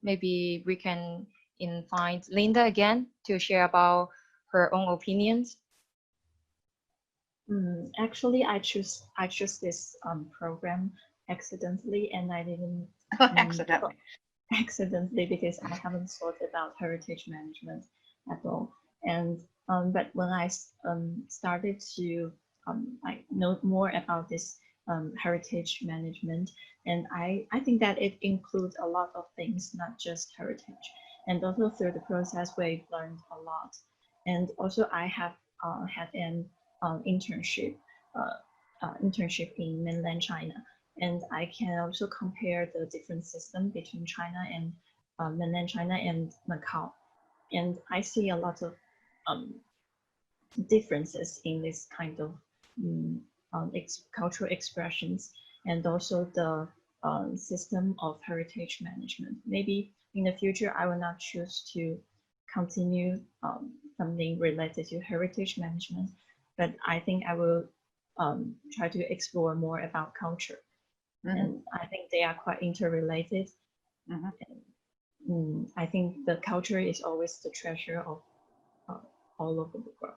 maybe we can invite Linda again to share about her own opinions. Actually, I choose this program accidentally, and I didn't accidentally because I haven't thought about heritage management at all. And but when I started to I know more about this heritage management, and I think that it includes a lot of things, not just heritage. And also through the process, we've learned a lot. And also I have had an internship internship in mainland China, and I can also compare the different system between China and mainland China and Macau, and I see a lot of differences in this kind of cultural expressions, and also the system of heritage management. Maybe in the future, I will not choose to continue something related to heritage management, but I think I will try to explore more about culture. And I think they are quite interrelated. And, I think the culture is always the treasure of all over the world.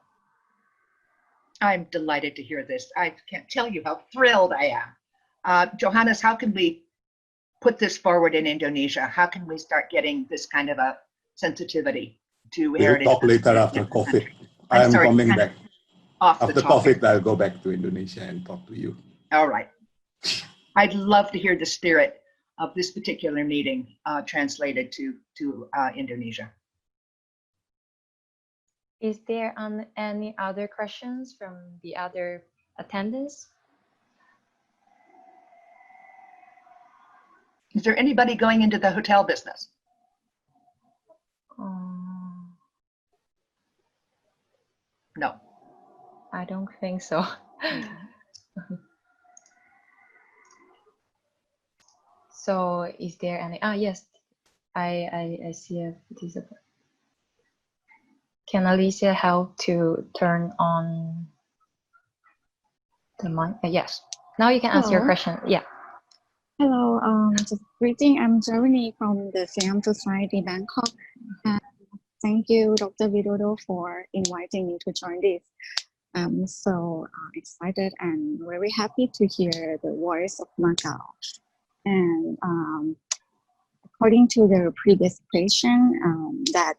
I'm delighted to hear this. I can't tell you how thrilled I am. Johannes, how can we put this forward in Indonesia? How can we start getting this kind of a sensitivity to We'll heritage? talk later after COVID. I'm I'm sorry, coming kind of back. off the After topic. COVID, I'll go back to Indonesia and talk to you. All right. I'd love to hear the spirit of this particular meeting translated to Indonesia. Is there any other questions from the other attendants? Is there anybody going into the hotel business? No. I don't think so. So is there any, yes, I see a participant. Can Alicia help to turn on the mic? Yes, now you can ask your Hello. question. Yeah. Hello, just greeting. I'm Jeremy from the Siam Society, Bangkok. And thank you, Dr. Widodo, for inviting me to join this. I'm so excited and very happy to hear the voice of Macau. And according to the previous question, that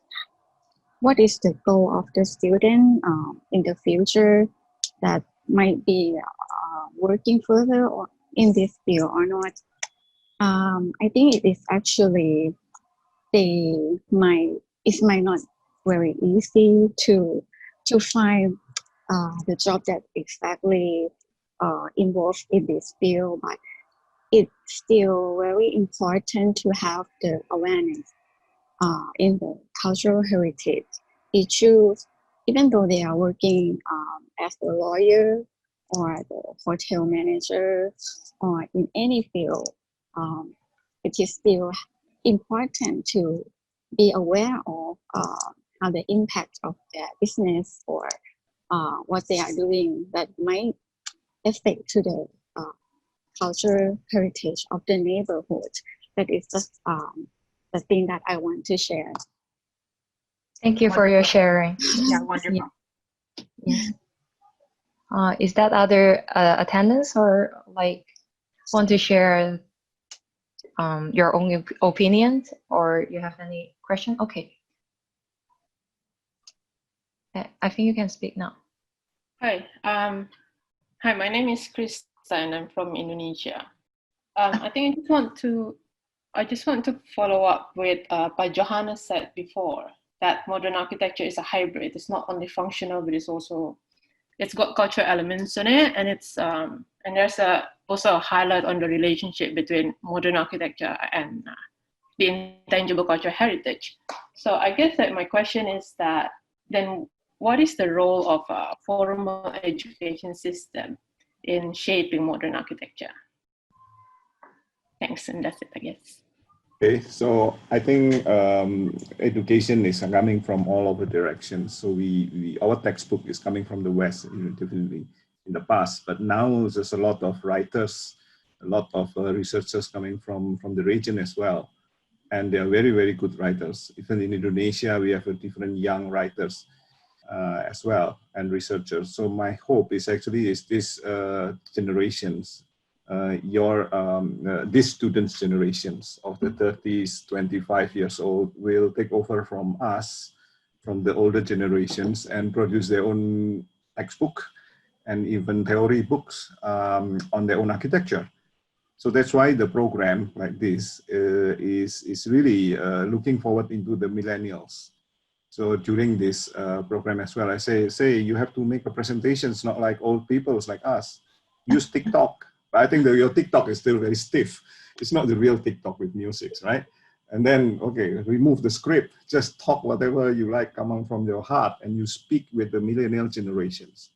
what is the goal of the student in the future that might be working further or in this field or not? I think it is actually it might not very easy to find the job that exactly involved in this field, but it's still very important to have the awareness in the cultural heritage issues, even though they are working as a lawyer or the hotel manager or in any field. It is still important to be aware of how the impact of their business or what they are doing that might affect to the cultural heritage of the neighborhood. That is just the thing that I want to share. Thank you for your sharing. Yeah, wonderful. Yes. Is that other attendants or like want to share your own opinion or you have any question? Okay. I think you can speak now. Hi, hi. My name is Krista, and I'm from Indonesia. I think I just want to follow up with what Johannes said before, that modern architecture is a hybrid. It's not only functional, but it's got cultural elements in it, and and there's also a highlight on the relationship between modern architecture and the intangible cultural heritage. So I guess that my question is that then what is the role of a formal education system in shaping modern architecture? Thanks, and that's it, I guess. Okay, so I think education is coming from all over directions. So our textbook is coming from the West, definitely in the past, but now there's a lot of writers, a lot of researchers coming from the region as well. And they are very, very good writers. Even in Indonesia, we have different young writers as well and researchers. So my hope is actually this generations, these students' generations of the 30s, 25 years old will take over from us, from the older generations, and produce their own textbook and even theory books on their own architecture. So that's why the program like this is really looking forward into the millennials. So during this program as well, I say you have to make a presentation. It's not like old people, it's like us. use TikTok. But I think your TikTok is still very stiff. It's not the real TikTok with music, right? And then, okay, remove the script. Just talk whatever you like coming from your heart, and you speak with the millennial generations.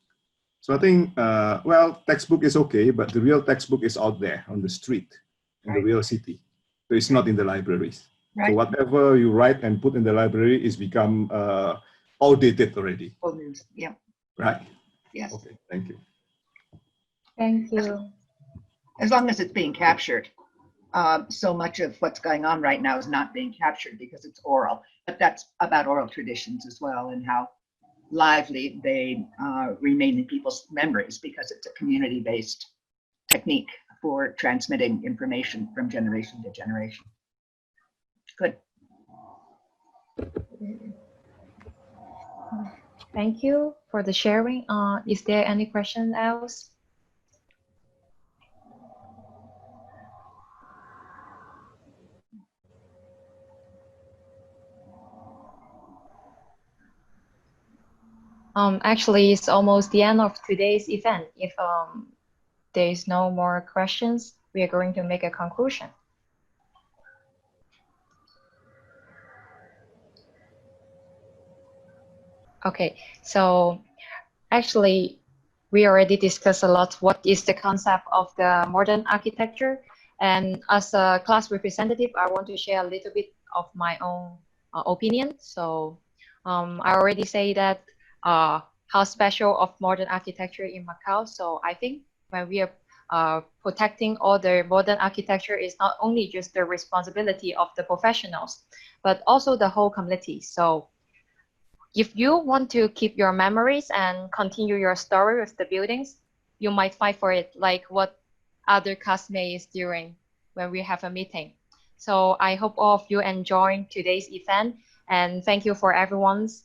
So I think, well, textbook is okay, but the real textbook is out there on the street, in the real city. So it's not in the libraries. Right. So whatever you write and put in the library is become outdated already. Old news. Yeah. Right. Yes. Okay. Thank you. Thank you. As long as it's being captured. So much of what's going on right now is not being captured because it's oral, but that's about oral traditions as well and how lively they remain in people's memories because it's a community-based technique for transmitting information from generation to generation. Good. Thank you for the sharing. Is there any question else? Actually, it's almost the end of today's event. If there is no more questions, we are going to make a conclusion. Okay, so actually, we already discussed a lot what is the concept of the modern architecture. And as a class representative, I want to share a little bit of my own opinion. So I already say that how special of modern architecture in Macau. So I think when we are protecting all the modern architecture is not only just the responsibility of the professionals, but also the whole community. So if you want to keep your memories and continue your story with the buildings, you might fight for it like what other classmates is doing when we have a meeting. So I hope all of you enjoyed today's event, and thank you for everyone's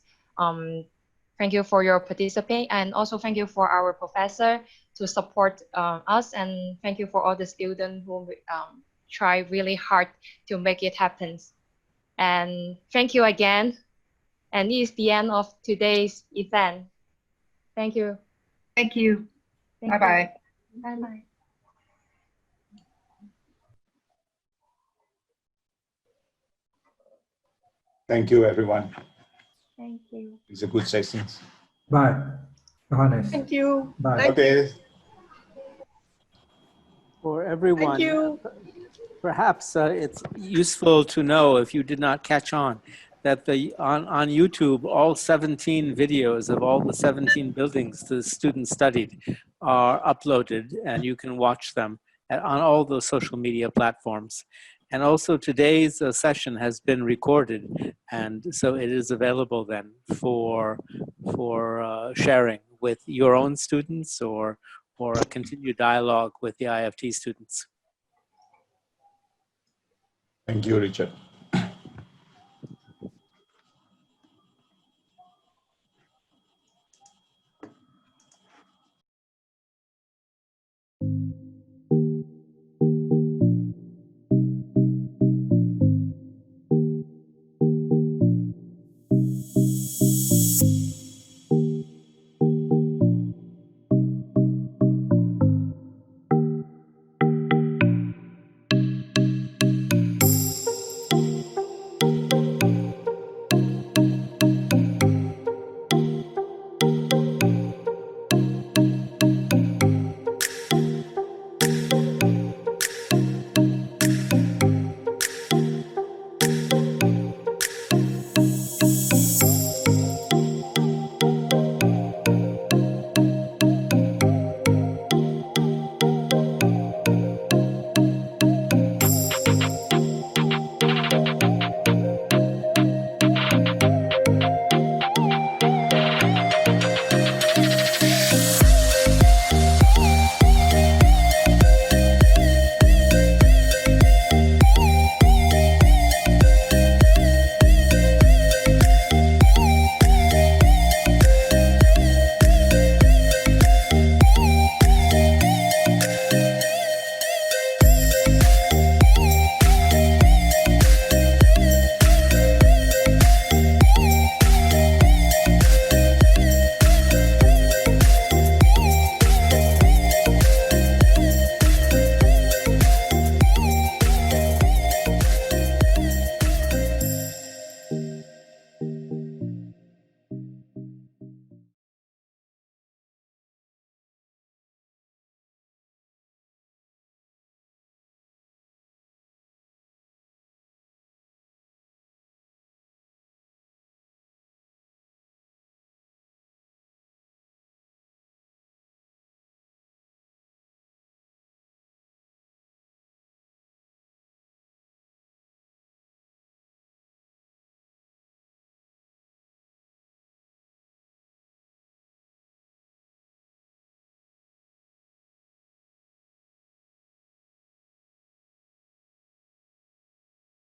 thank you for your participation, and also thank you for our professor to support us, and thank you for all the students who try really hard to make it happen. And thank you again. And this is the end of today's event. Thank you. Thank you. Thank Bye-bye. you. Bye-bye. Thank you, everyone. Thank you. It's a good session. Bye, Johannes. Thank you. Bye. Thank Okay. For everyone, Thank you. perhaps it's useful to know, if you did not catch on, that on YouTube, all 17 videos of all the 17 buildings the students studied are uploaded, and you can watch them on all those social media platforms. And also today's session has been recorded, and so it is available then for sharing with your own students or a continued dialogue with the IFT students. Thank you, Richard.